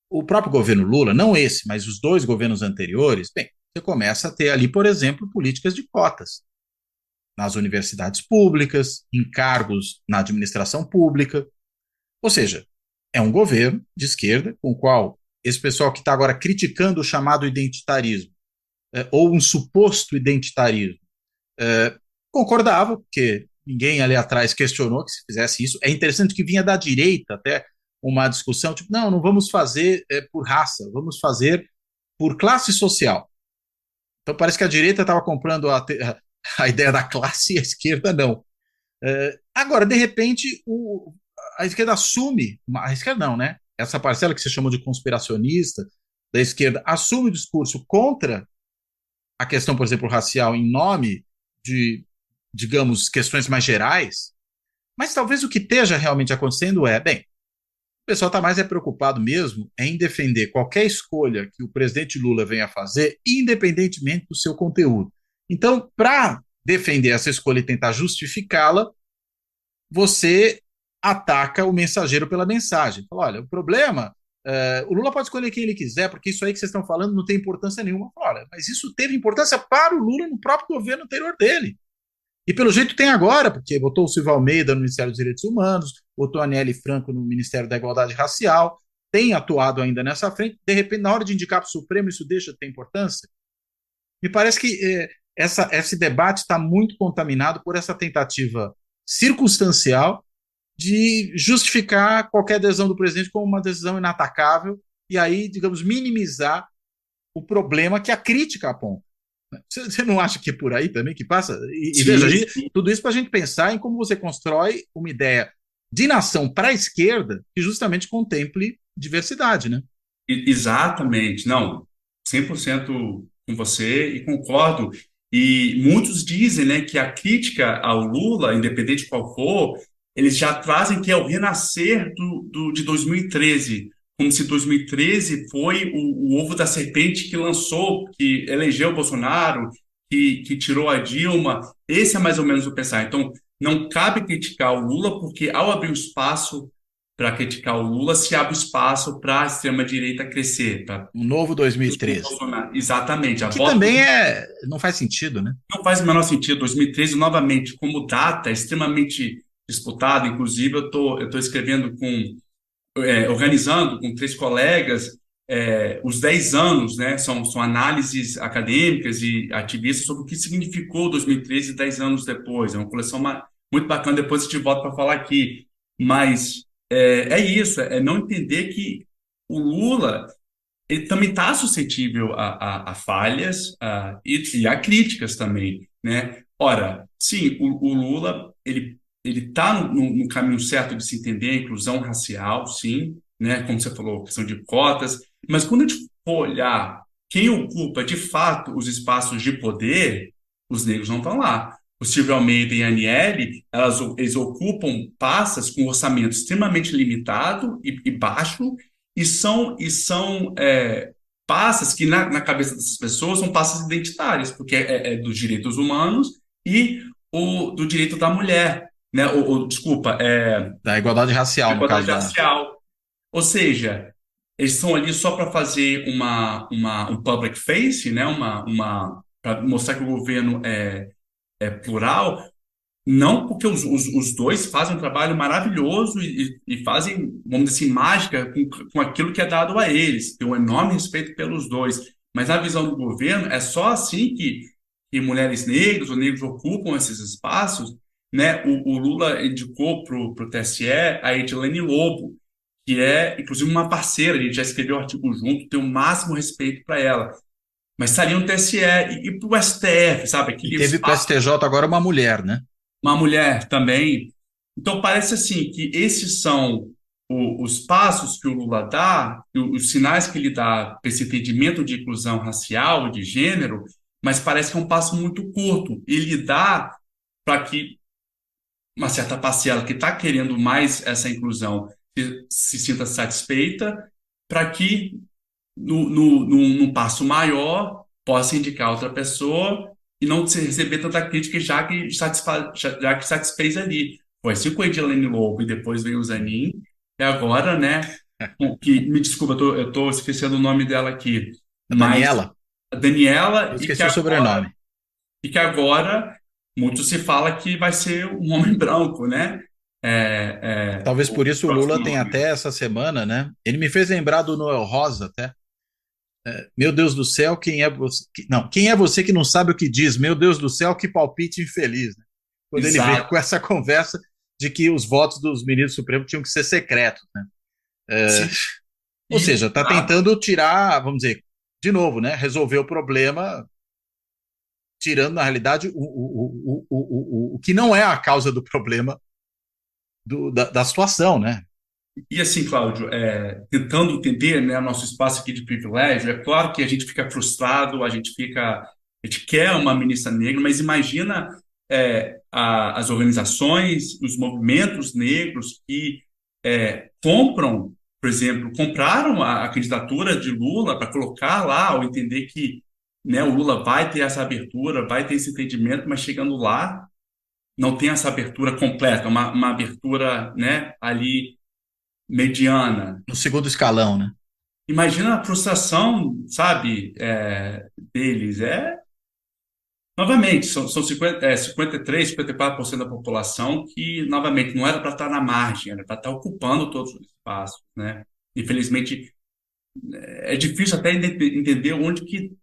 B: o próprio governo Lula, não esse, mas os dois governos anteriores, bem, você começa a ter ali, por exemplo, políticas de cotas nas universidades públicas, em cargos na administração pública. Ou seja, é um governo de esquerda com o qual esse pessoal que está agora criticando o chamado identitarismo, ou um suposto identitarismo, concordava, porque ninguém ali atrás questionou que se fizesse isso. É interessante que vinha da direita até uma discussão, tipo, não vamos fazer por raça, vamos fazer por classe social. Então parece que a direita estava comprando a ideia da classe e a esquerda não. Agora, de repente, a esquerda assume, a esquerda não, né? Essa parcela que se chama de conspiracionista da esquerda assume o discurso contra a questão, por exemplo, racial em nome de, digamos, questões mais gerais, mas talvez o que esteja realmente acontecendo bem, o pessoal está mais preocupado mesmo em defender qualquer escolha que o presidente Lula venha fazer, independentemente do seu conteúdo. Então, para defender essa escolha e tentar justificá-la, você ataca o mensageiro pela mensagem. Fala, olha, o problema, o Lula pode escolher quem ele quiser, porque isso aí que vocês estão falando não tem importância nenhuma. Fala, olha, mas isso teve importância para o Lula no próprio governo anterior dele. E pelo jeito tem agora, porque botou o Silvio Almeida no Ministério dos Direitos Humanos, botou a Aniele Franco no Ministério da Igualdade Racial, tem atuado ainda nessa frente, de repente, na hora de indicar para o Supremo, isso deixa de ter importância? Me parece que esse debate está muito contaminado por essa tentativa circunstancial de justificar qualquer adesão do presidente como uma decisão inatacável e aí, digamos, minimizar o problema que a crítica aponta. Você não acha que é por aí também que passa? E veja, tudo isso para a gente pensar em como você constrói uma ideia de nação para a esquerda que justamente contemple diversidade, né?
C: Exatamente, não, 100% com você e concordo. E muitos dizem, né, que a crítica ao Lula, independente de qual for, eles já trazem que é o renascer de 2013, como se 2013 foi o ovo da serpente que lançou, que elegeu o Bolsonaro, que tirou a Dilma. Esse é mais ou menos o pensar. Então, não cabe criticar o Lula, porque ao abrir o espaço para criticar o Lula, se abre espaço para a extrema-direita crescer.
B: Um novo 2013.
C: Exatamente.
B: Que também não faz sentido, né?
C: Não faz o menor sentido. 2013, novamente, como data, é extremamente disputada. Inclusive, eu tô escrevendo organizando com 3 colegas os 10 anos, né? São análises acadêmicas e ativistas sobre o que significou 2013 e 10 anos depois. É uma coleção muito bacana, depois a gente volta para falar aqui. Mas é isso, é não entender que o Lula ele também está suscetível a falhas e a críticas também, né? Ora, sim, o Lula ele está no caminho certo de se entender a inclusão racial, sim, né? Como você falou, questão de cotas, mas quando a gente for olhar quem ocupa de fato os espaços de poder, os negros não estão lá. O Silvio Almeida e a Aniele, eles ocupam pastas com orçamento extremamente limitado e baixo, e são pastas que, na cabeça dessas pessoas, são pastas identitárias, porque é dos direitos humanos e do direito da mulher, né? Desculpa,
B: da igualdade racial,
C: no caso. Racial. Ou seja, eles estão ali só para fazer um public face, né? Para mostrar que o governo é plural. Não, porque os dois fazem um trabalho maravilhoso e fazem, vamos dizer assim, mágica com aquilo que é dado a eles. Tem um enorme respeito pelos dois. Mas na visão do governo, é só assim que mulheres negras ou negros ocupam esses espaços, né? O Lula indicou para o TSE a Edilene Lobo, que é, inclusive, uma parceira. A gente já escreveu o artigo junto, tem o máximo respeito para ela. Mas estaria no TSE e para o STF, sabe?
B: E teve para o STJ agora uma mulher, né?
C: Uma mulher também. Então, parece assim que esses são os passos que o Lula dá, os sinais que ele dá para esse entendimento de inclusão racial, de gênero, mas parece que é um passo muito curto. Ele dá para que uma certa parcela que está querendo mais essa inclusão se sinta satisfeita, para que num passo maior, possa indicar outra pessoa e não se receber tanta crítica, já que satisfez ali. Foi assim com a Edilene Lobo e depois veio o Zanin, e agora, né, que, me desculpa, eu tô esquecendo o nome dela aqui,
B: A
C: mas
B: Daniela,
C: a
B: eu
C: Daniela,
B: esqueci o sobrenome.
C: e que agora muito se fala que vai ser um homem branco, né?
B: Talvez
C: O
B: por isso o
C: próximo
B: Lula tenha
C: nome.
B: até essa semana, né? Ele me fez lembrar do Noel Rosa até. Meu Deus do céu, quem é você? Não, quem é você que não sabe o que diz? Meu Deus do céu, que palpite infeliz, né? Quando ele veio
C: Exato.
B: com essa conversa de que os votos dos ministros supremos tinham que ser secretos, né?
C: Sim.
B: Ou
C: E,
B: seja, está tentando tirar, vamos dizer, de novo, né? Resolver o problema, tirando, na realidade, o que não é a causa do problema da situação, né?
C: e assim, Cláudio, tentando entender, né, nosso espaço aqui de privilégio, é claro que a gente fica frustrado, a gente quer uma ministra negra, mas imagina as organizações, os movimentos negros que compram, por exemplo, compraram a candidatura de Lula para colocar lá, ou entender que, né, o Lula vai ter essa abertura, vai ter esse entendimento, mas chegando lá, não tem essa abertura completa, uma abertura, né, ali mediana.
B: No segundo escalão, né?
C: Imagina a frustração, sabe, deles. Novamente, são 53, 54% da população que, novamente, não era para estar na margem, era para estar ocupando todos os espaços, né? Infelizmente, é difícil até entender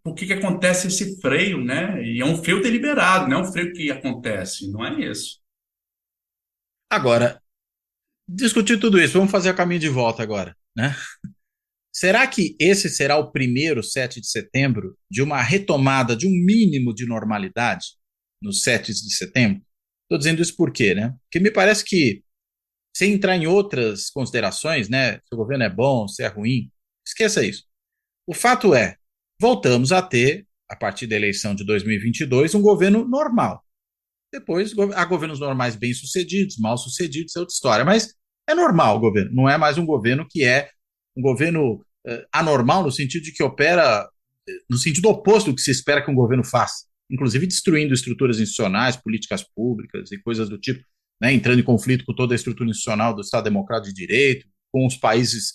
C: por que acontece esse freio, né? E é um freio deliberado, não é um freio que acontece, não é isso.
B: Agora, discutir tudo isso, vamos fazer o caminho de volta agora, né? Será que esse será o primeiro 7 de setembro de uma retomada de um mínimo de normalidade no 7 de setembro? Estou dizendo isso por quê, né? Porque me parece que, sem entrar em outras considerações, né? Se o governo é bom, se é ruim, esqueça isso. O fato é, voltamos a ter, a partir da eleição de 2022, um governo normal. Depois, há governos normais bem-sucedidos, mal-sucedidos, é outra história. Mas é normal o governo, não é mais um governo que é um governo anormal no sentido de que opera no sentido oposto do que se espera que um governo faça, inclusive destruindo estruturas institucionais, políticas públicas e coisas do tipo, né, entrando em conflito com toda a estrutura institucional do Estado Democrático de Direito, com os países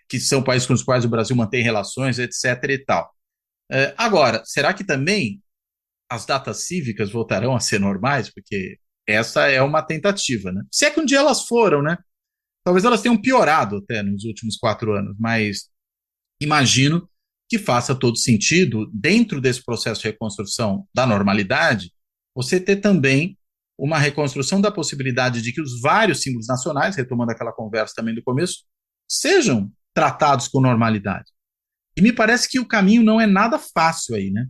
B: que são países com os quais o Brasil mantém relações, etc. e tal. Agora, será que também as datas cívicas voltarão a ser normais? Porque essa é uma tentativa, né? Se é que um dia elas foram, né? Talvez elas tenham piorado até nos últimos 4 anos, mas imagino que faça todo sentido, dentro desse processo de reconstrução da normalidade, você ter também uma reconstrução da possibilidade de que os vários símbolos nacionais, retomando aquela conversa também do começo, sejam tratados com normalidade. E me parece que o caminho não é nada fácil aí, né?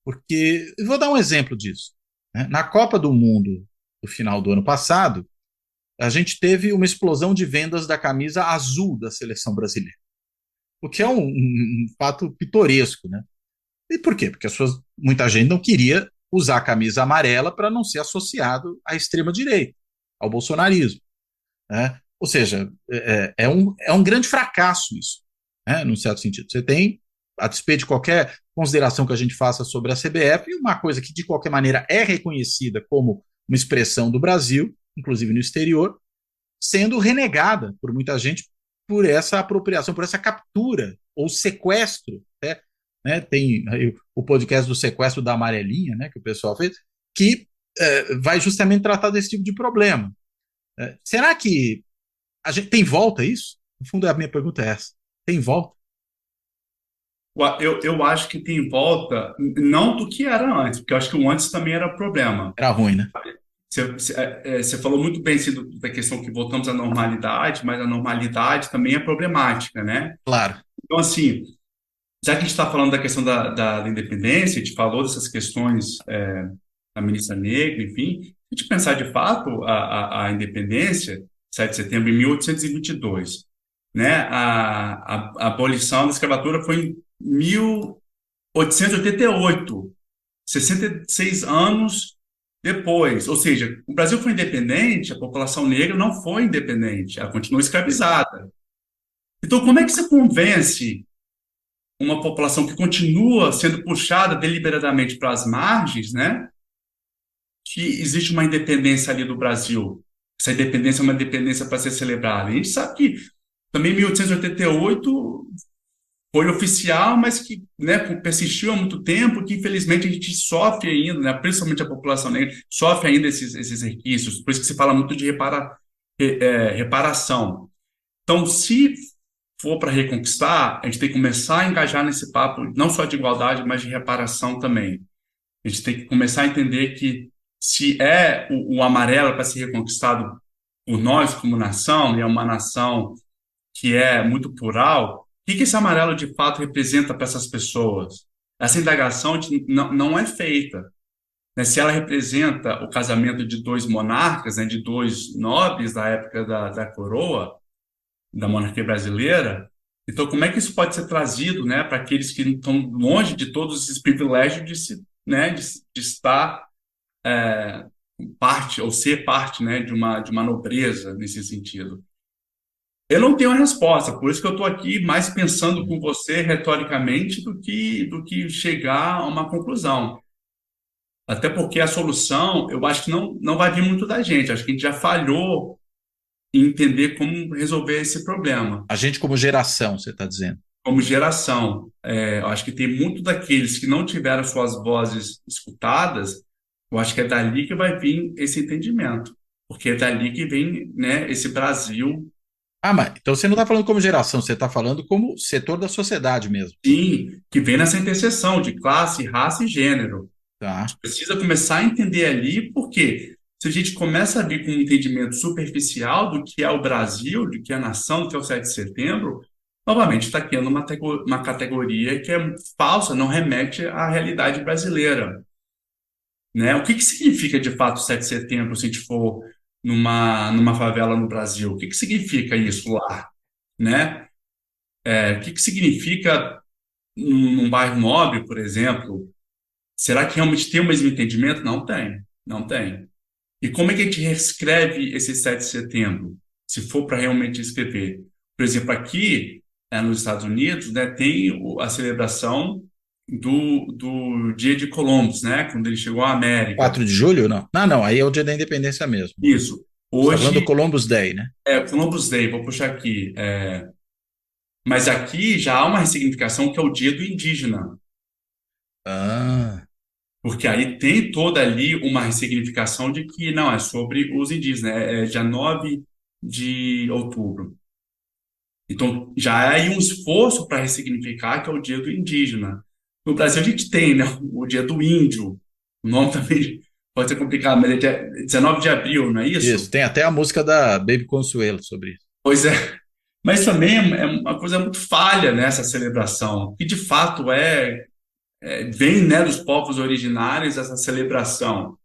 B: Porque, eu vou dar um exemplo disso, né? Na Copa do Mundo do final do ano passado, a gente teve uma explosão de vendas da camisa azul da seleção brasileira, o que é um fato pitoresco, né? E por quê? Porque muita gente não queria usar a camisa amarela para não ser associado à extrema-direita, ao bolsonarismo, né? Ou seja, é um grande fracasso isso, né? Num certo sentido. Você tem, a despeito de qualquer consideração que a gente faça sobre a CBF, uma coisa que de qualquer maneira é reconhecida como uma expressão do Brasil, inclusive no exterior, sendo renegada por muita gente por essa apropriação, por essa captura ou sequestro, né? Tem aí o podcast do sequestro da amarelinha, né, que o pessoal fez, que vai justamente tratar desse tipo de problema. Será que a gente tem volta a isso? No fundo, a minha pergunta é essa. Tem volta?
C: Eu acho que tem volta, não do que era antes, porque eu acho que o antes também era problema.
B: Era ruim, né?
C: Você falou muito bem assim, da questão que voltamos à normalidade, mas a normalidade também é problemática, né?
B: Claro.
C: Então, assim, já que a gente está falando da questão da independência, a gente falou dessas questões da ministra negra, enfim, se a gente pensar de fato a independência, 7 de setembro de 1822, né? A abolição da escravatura foi em 1888, 66 anos depois. Ou seja, o Brasil foi independente, a população negra não foi independente, ela continuou escravizada. Então, como é que você convence uma população que continua sendo puxada deliberadamente para as margens, né? Que existe uma independência ali do Brasil. Essa independência é uma independência para ser celebrada. A gente sabe que também 1888 foi oficial, mas que, né, persistiu há muito tempo, que infelizmente a gente sofre ainda, né, principalmente a população negra, sofre ainda esses resquícios. Por isso que se fala muito de reparação. Então, se for para reconquistar, a gente tem que começar a engajar nesse papo, não só de igualdade, mas de reparação também. A gente tem que começar a entender que se é o amarelo para ser reconquistado por nós como nação, e é uma nação que é muito plural, o que esse amarelo de fato representa para essas pessoas? Essa indagação não é feita, né? Se ela representa o casamento de dois monarcas, né, de dois nobres da época da coroa, da monarquia brasileira, então como é que isso pode ser trazido, né, para aqueles que estão longe de todos esses privilégios né, de estar parte, ou ser parte, né, de uma nobreza nesse sentido? Eu não tenho a resposta, por isso que eu estou aqui mais pensando com você retoricamente do que chegar a uma conclusão. Até porque a solução, eu acho que não vai vir muito da gente. Acho que a gente já falhou em entender como resolver esse problema.
B: A gente como geração, você está dizendo.
C: Como geração, eu acho que tem muito daqueles que não tiveram suas vozes escutadas, eu acho que é dali que vai vir esse entendimento. Porque é dali que vem, né, esse Brasil.
B: Ah, mas então você não está falando como geração, você está falando como setor da sociedade mesmo.
C: Sim, que vem nessa interseção de classe, raça e gênero.
B: Tá.
C: A gente precisa começar a entender ali, porque se a gente começa a vir com um entendimento superficial do que é o Brasil, do que é a nação, do que é o 7 de setembro, novamente está criando uma categoria que é falsa, não remete à realidade brasileira, né? O que significa de fato o 7 de setembro se a gente for numa favela no Brasil? O que significa isso lá, né? O que significa num bairro nobre, por exemplo? Será que realmente tem o mesmo entendimento? Não tem, não tem. E como é que a gente reescreve esse 7 de setembro, se for para realmente escrever? Por exemplo, aqui nos Estados Unidos, né, tem a celebração do Dia de Columbus, né, quando ele chegou à América.
B: 4 de julho, não? Não, não, aí é o dia da independência mesmo.
C: Isso.
B: Você está falando do
C: Hoje
B: Columbus Day, né?
C: é Columbus Day, vou puxar aqui. Mas aqui já há uma ressignificação que é o Dia do Indígena.
B: Ah,
C: Porque aí tem toda ali uma ressignificação de que não, é sobre os indígenas, né? É dia 9 de outubro. Então, já há aí um esforço para ressignificar que é o dia do indígena. No Brasil, a gente tem, né, o dia do índio. O nome também pode ser complicado, mas é dia 19 de abril, não é
B: isso,
C: isso?
B: tem até a música da Baby Consuelo sobre isso.
C: Pois é. Mas também é uma coisa muito falha nessa celebração, que de fato vem, né, dos povos originários essa celebração.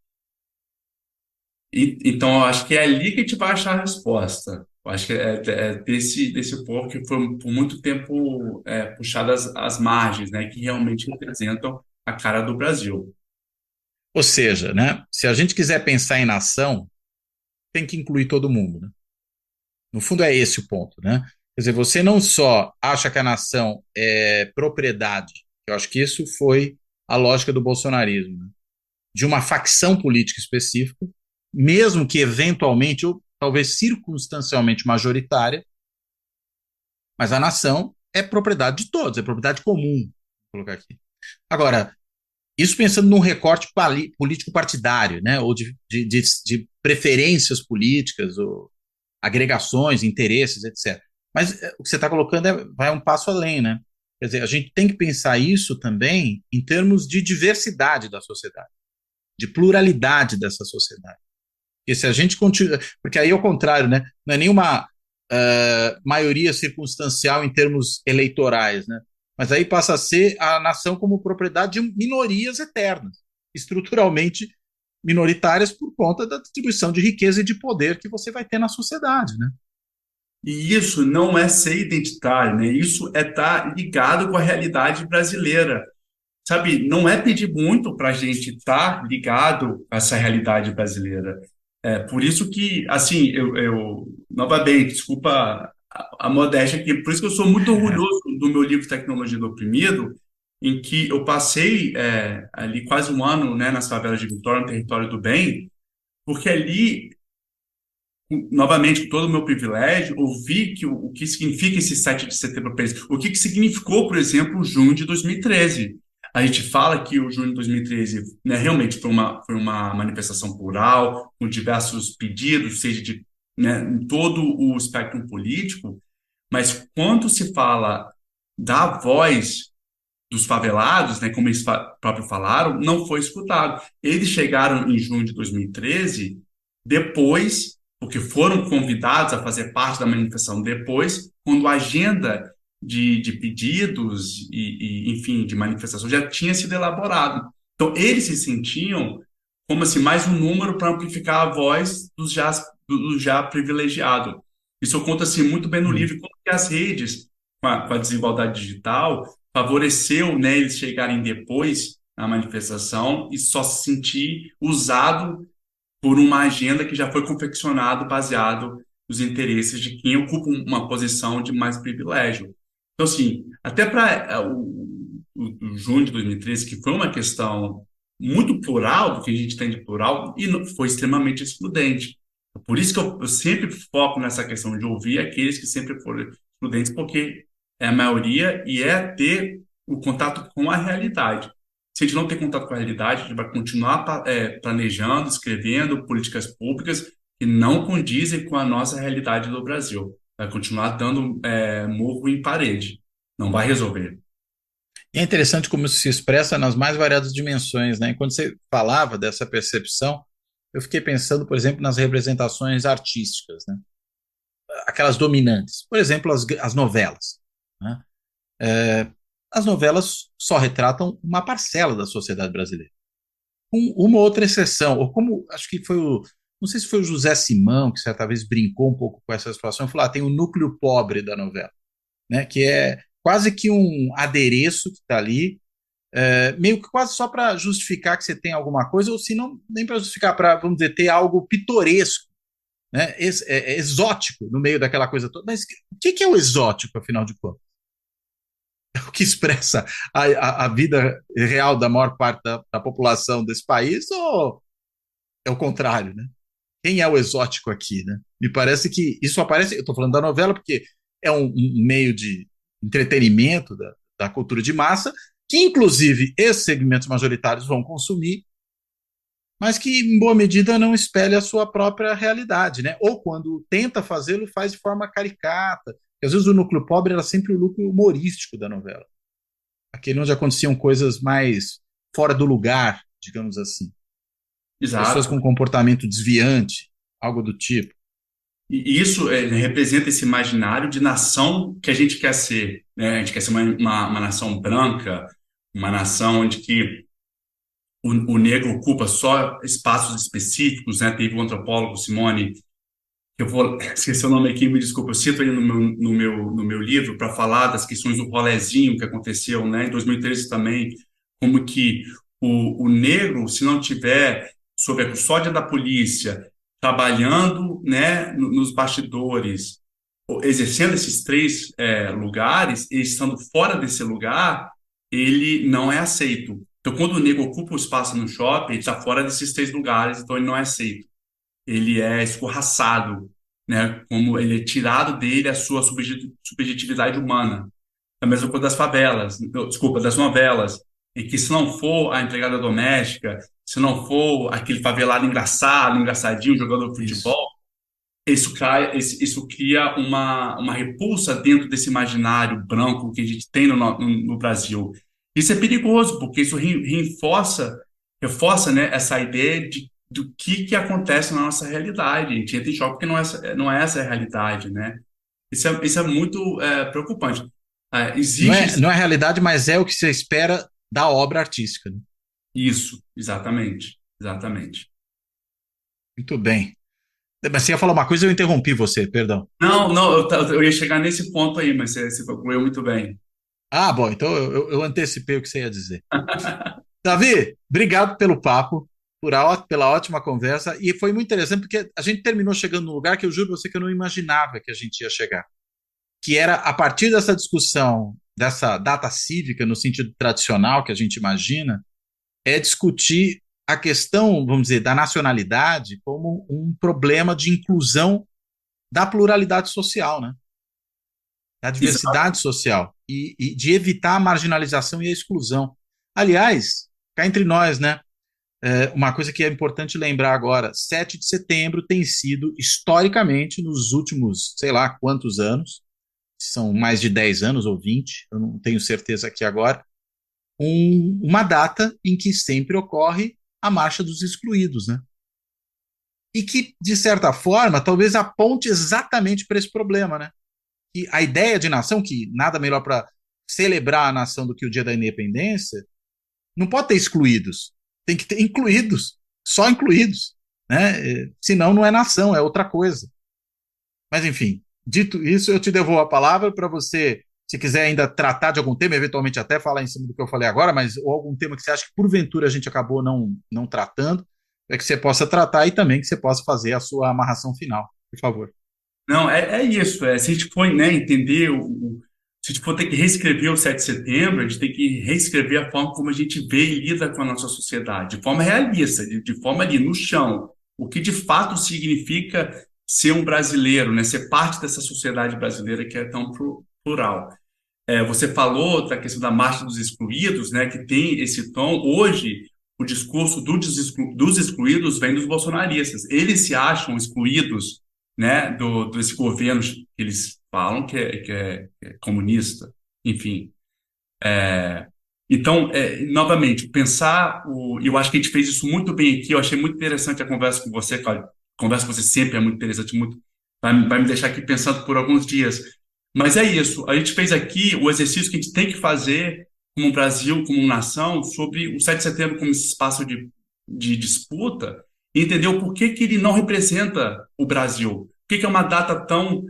C: Então, eu acho que é ali que a gente vai achar a resposta. Eu acho que é desse povo que foi por muito tempo puxado às margens, né, que realmente representam a cara do Brasil.
B: Ou seja, né, se a gente quiser pensar em nação, tem que incluir todo mundo, né? No fundo é esse o ponto, né? Quer dizer, você não só acha que a nação é propriedade, eu acho que isso foi a lógica do bolsonarismo, né? De uma facção política específica, mesmo que eventualmente ou talvez circunstancialmente majoritária, mas a nação é propriedade de todos, é propriedade comum, vou colocar aqui. Agora, isso pensando num recorte político partidário, né, ou de preferências políticas, ou agregações, interesses, etc. Mas o que você está colocando vai um passo além, né? Quer dizer, a gente tem que pensar isso também em termos de diversidade da sociedade, de pluralidade dessa sociedade. Porque se a gente continua. Porque aí, ao contrário, né? Não é nenhuma maioria circunstancial em termos eleitorais, né? Mas aí passa a ser a nação como propriedade de minorias eternas, estruturalmente minoritárias por conta da distribuição de riqueza e de poder que você vai ter na sociedade, né?
C: E isso não é ser identitário, né? Isso é estar ligado com a realidade brasileira. Sabe, não é pedir muito para a gente estar ligado a essa realidade brasileira. Por isso que, assim, eu novamente, desculpa a modéstia aqui. Por isso que eu sou muito orgulhoso do meu livro Tecnologia do Oprimido, em que eu passei ali quase um ano, né, nas favelas de Vitória, no território do bem, porque ali, novamente, com todo o meu privilégio, eu vi que o que significa esse 7 de setembro para eles. O que significou, por exemplo, o junho de 2013. A gente fala que o junho de 2013, né, realmente foi uma manifestação plural, com diversos pedidos, seja de, né, em todo o espectro político, mas quando se fala da voz dos favelados, né, como eles próprios falaram, não foi escutado. Eles chegaram em junho de 2013, depois, porque foram convidados a fazer parte da manifestação depois, quando a agenda de pedidos enfim, de manifestação já tinha sido elaborado. Então, eles se sentiam como assim, mais um número para amplificar a voz do já privilegiado. Isso eu conto assim, muito bem no
B: Hum.
C: livro, como que as redes, com a desigualdade digital, favoreceu, né, eles chegarem depois na manifestação e só se sentir usado por uma agenda que já foi confeccionado baseado nos interesses de quem ocupa uma posição de mais privilégio. Então, assim, até para o junho de 2013, que foi uma questão muito plural, do que a gente tem de plural, e foi extremamente excludente. Por isso que eu sempre foco nessa questão de ouvir aqueles que sempre foram excludentes, porque é a maioria e é ter o contato com a realidade. Se a gente não ter contato com a realidade, a gente vai continuar planejando, escrevendo políticas públicas que não condizem com a nossa realidade do Brasil. Vai continuar dando murro em parede. Não vai resolver.
B: E é interessante como isso se expressa nas mais variadas dimensões, né? Quando você falava dessa percepção, eu fiquei pensando, por exemplo, nas representações artísticas, né? Aquelas dominantes. Por exemplo, as novelas, né? As novelas só retratam uma parcela da sociedade brasileira. Com uma outra exceção, ou como, acho que foi não sei se foi o José Simão, que certa vez brincou um pouco com essa situação, e falou, tem o núcleo pobre da novela, né? Que é quase que um adereço que está ali, meio que quase só para justificar que você tem alguma coisa, ou se não, nem para justificar, para, vamos dizer, ter algo pitoresco, né, exótico no meio daquela coisa toda. Mas o que é o exótico, afinal de contas? É o que expressa a vida real da maior parte da população desse país, ou é o contrário, né? Quem é o exótico aqui, né? Me parece que isso aparece, eu estou falando da novela porque é um meio de entretenimento da cultura de massa, que inclusive esses segmentos majoritários vão consumir, mas que em boa medida não espelha a sua própria realidade, né? Ou quando tenta fazê-lo, faz de forma caricata. Porque às vezes o núcleo pobre era sempre o núcleo humorístico da novela, aquele onde aconteciam coisas mais fora do lugar, digamos assim. Pessoas com
C: Exato.
B: comportamento desviante, algo do tipo.
C: E isso representa esse imaginário de nação que a gente quer ser, né? A gente quer ser uma nação branca, uma nação onde que o negro ocupa só espaços específicos, né? Teve um antropólogo, Simone, que eu vou esquecer o nome aqui, me desculpa, eu cito aí no meu livro para falar das questões do rolezinho que aconteceu, né? Em 2013 também, como que o negro, se não tiver sob a custódia da polícia, trabalhando, né, nos bastidores, exercendo esses três lugares, e estando fora desse lugar, ele não é aceito. Então, quando o negro ocupa o espaço no shopping, ele está fora desses três lugares, então ele não é aceito. Ele é escorraçado, né? Como ele é tirado dele a sua subjetividade humana. A mesma coisa das favelas, desculpa, das novelas, em que se não for a empregada doméstica, se não for aquele favelado engraçado, engraçadinho, jogador de
B: Isso.
C: futebol, isso cria uma repulsa dentro desse imaginário branco que a gente tem no Brasil. Isso é perigoso, porque isso reforça, né, essa ideia do que acontece na nossa realidade. A gente entra em choque porque não é essa a realidade, né? Isso é muito preocupante.
B: Não
C: Existe
B: é, não é a realidade, mas é o que você espera da obra artística, né?
C: isso, exatamente, exatamente.
B: Muito bem. Mas você ia falar uma coisa, eu interrompi você, perdão.
C: Não, não, eu ia chegar nesse ponto aí, mas você concluiu muito bem.
B: Ah, bom, então eu antecipei o que você ia dizer. Davi, obrigado pelo papo, pela ótima conversa. E foi muito interessante porque a gente terminou chegando num lugar que eu juro pra você que eu não imaginava que a gente ia chegar. que era a partir dessa discussão, dessa data cívica, no sentido tradicional que a gente imagina, é discutir a questão, vamos dizer, da nacionalidade como um problema de inclusão da pluralidade social, né? Da
C: Exato.
B: diversidade social e de evitar a marginalização e a exclusão. Aliás, cá entre nós, né? Uma coisa que é importante lembrar agora, 7 de setembro tem sido, historicamente, nos últimos, sei lá quantos anos, são mais de 10 anos ou 20, eu não tenho certeza aqui agora, uma data em que sempre ocorre a Marcha dos Excluídos, né? E que, de certa forma, talvez aponte exatamente para esse problema, né? E a ideia de nação, que nada melhor para celebrar a nação do que o Dia da Independência, não pode ter excluídos, tem que ter incluídos, só incluídos, né? Senão não é nação, é outra coisa. Mas enfim, dito isso, eu te devolvo a palavra para você, se quiser ainda tratar de algum tema, eventualmente até falar em cima do que eu falei agora, mas ou algum tema que você acha que porventura a gente acabou não tratando, é que você possa tratar e também que você possa fazer a sua amarração final, por favor.
C: Não, é isso. Se a gente for, né, entender, se a gente for ter que reescrever o 7 de setembro, a gente tem que reescrever a forma como a gente vê e lida com a nossa sociedade, de forma realista, de forma ali, no chão. O que de fato significa ser um brasileiro, né, ser parte dessa sociedade brasileira que é tão plural. Você falou da questão da Marcha dos Excluídos, né, que tem esse tom. Hoje, o discurso dos excluídos vem dos bolsonaristas. Eles se acham excluídos, né, desse governo que eles falam que é comunista, enfim. Então, novamente, eu acho que a gente fez isso muito bem aqui. Eu achei muito interessante a conversa com você, Cláudio. A conversa com você sempre é muito interessante, vai me deixar aqui pensando por alguns dias. Mas é isso, a gente fez aqui o exercício que a gente tem que fazer como Brasil, como nação, sobre o 7 de setembro como esse espaço de disputa, e entender o porquê que ele não representa o Brasil. Por que é uma data tão,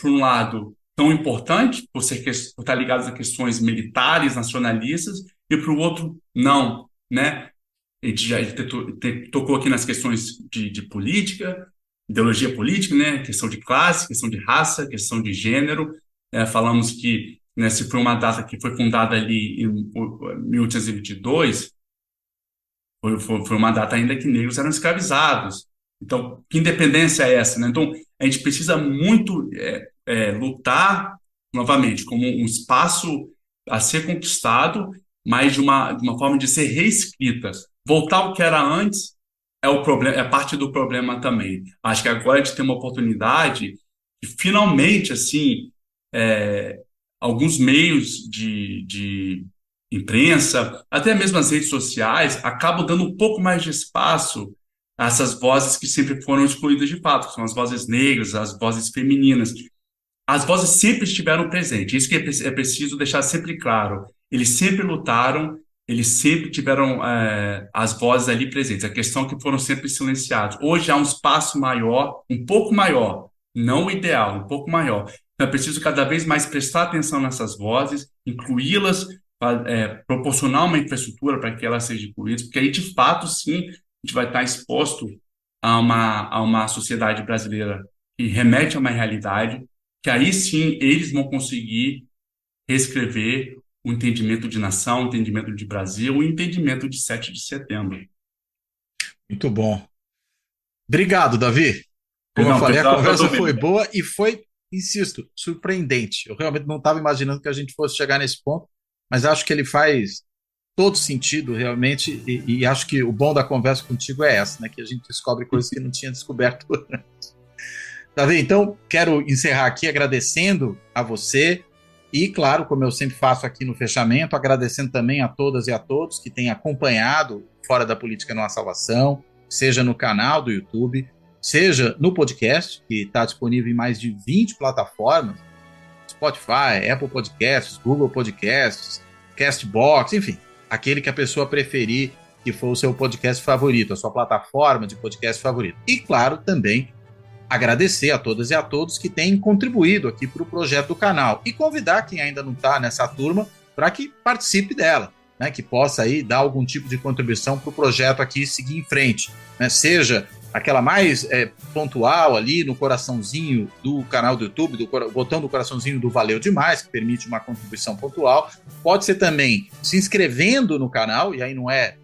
C: por um lado, tão importante, por estar ligado a questões militares, nacionalistas, e por outro, não, né? A gente já tocou aqui nas questões de política, ideologia política, né? Questão de classe, questão de raça, questão de gênero. Falamos que, né, se foi uma data que foi fundada ali em 1822, foi uma data ainda que negros eram escravizados. Então, que independência é essa, né? Então, a gente precisa muito lutar, novamente, como um espaço a ser conquistado, mas de uma forma de ser reescrita. Voltar ao que era antes é o problema, é parte do problema também. Acho que agora a gente tem uma oportunidade de finalmente, assim, alguns meios de imprensa, até mesmo as redes sociais, acabam dando um pouco mais de espaço a essas vozes que sempre foram excluídas de fato, que são as vozes negras, as vozes femininas. As vozes sempre estiveram presentes, isso que é preciso deixar sempre claro. Eles sempre lutaram, eles sempre tiveram as vozes ali presentes. A questão é que foram sempre silenciados. Hoje há um espaço maior, um pouco maior, não o ideal, um pouco maior. Então é preciso cada vez mais prestar atenção nessas vozes, incluí-las, proporcionar uma infraestrutura para que elas sejam incluídas, porque aí, de fato, sim, a gente vai estar exposto a uma sociedade brasileira que remete a uma realidade, que aí sim eles vão conseguir reescrever o entendimento de nação, o entendimento de Brasil, o entendimento de 7 de setembro.
B: Muito bom. Obrigado, Davi. Como eu
C: Não,
B: falei, a
C: precisava
B: conversa
C: todo
B: foi
C: mundo.
B: boa e foi, insisto, surpreendente. Eu realmente não estava imaginando que a gente fosse chegar nesse ponto, mas acho que ele faz todo sentido, realmente, e acho que o bom da conversa contigo é essa, né? Que a gente descobre coisas que não tinha descoberto antes. Davi, então, quero encerrar aqui agradecendo a você e, claro, como eu sempre faço aqui no fechamento, agradecendo também a todas e a todos que têm acompanhado Fora da Política Não Há Salvação, seja no canal do YouTube, seja no podcast, que está disponível em mais de 20 plataformas, Spotify, Apple Podcasts, Google Podcasts, Castbox, enfim, aquele que a pessoa preferir que for o seu podcast favorito, a sua plataforma de podcast favorito. E, claro, também agradecer a todas e a todos que têm contribuído aqui para o projeto do canal e convidar quem ainda não está nessa turma para que participe dela, né, que possa aí dar algum tipo de contribuição para o projeto aqui seguir em frente, né, seja aquela mais pontual ali no coraçãozinho do canal do YouTube, botão do coraçãozinho do Valeu Demais, que permite uma contribuição pontual. Pode ser também se inscrevendo no canal, e aí não é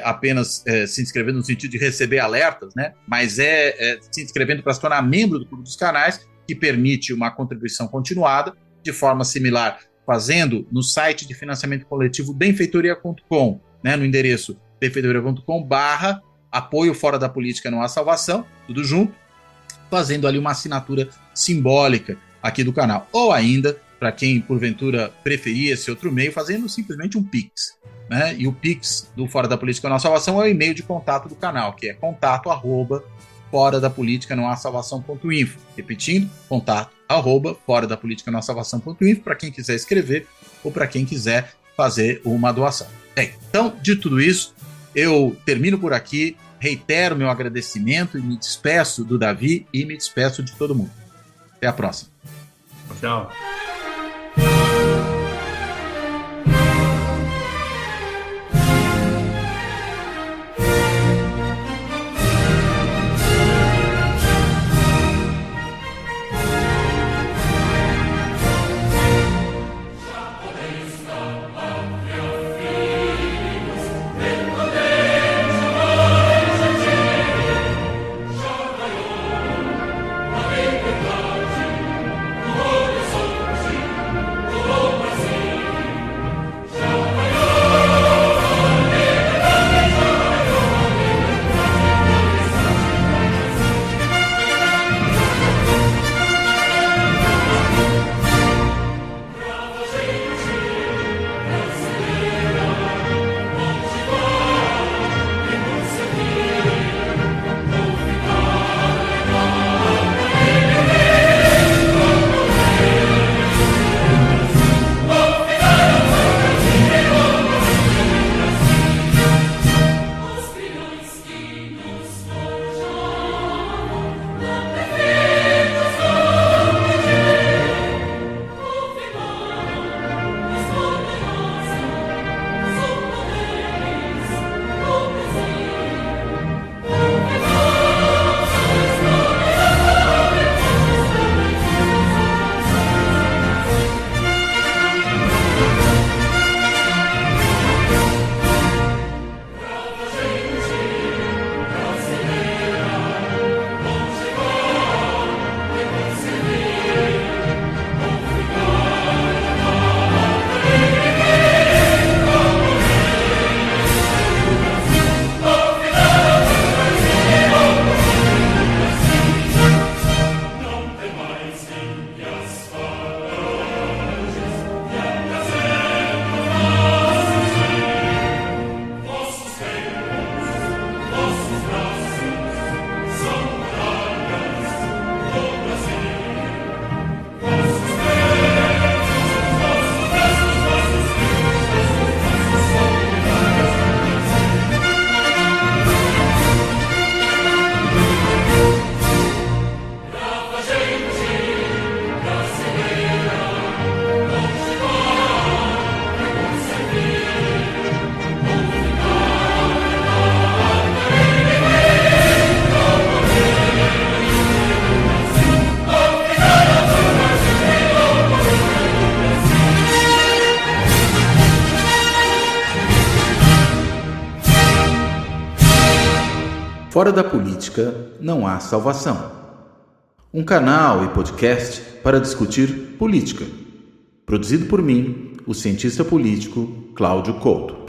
B: apenas se inscrevendo no sentido de receber alertas, né? Mas se inscrevendo para se tornar membro do Clube dos Canais, que permite uma contribuição continuada, de forma similar, fazendo no site de financiamento coletivo benfeitoria.com, né? No endereço benfeitoria.com/apoio Fora da Política Não Há Salvação, tudo junto, fazendo ali uma assinatura simbólica aqui do canal. Ou ainda, para quem porventura preferir esse outro meio, fazendo simplesmente um Pix, né? E o Pix do Fora da Política Não Há Salvação é o e-mail de contato do canal, que é contato@foradapolítica-não-há-salvação.info. Repetindo, contato@foradapolítica-não-há-salvação.info, para quem quiser escrever ou para quem quiser fazer uma doação. Bem, então, de tudo isso, eu termino por aqui, reitero meu agradecimento e me despeço do Davi e me despeço de todo mundo. Até a próxima.
C: Tchau.
A: Fora da política não há salvação. Um canal e podcast para discutir política. Produzido por mim, o cientista político Cláudio Couto.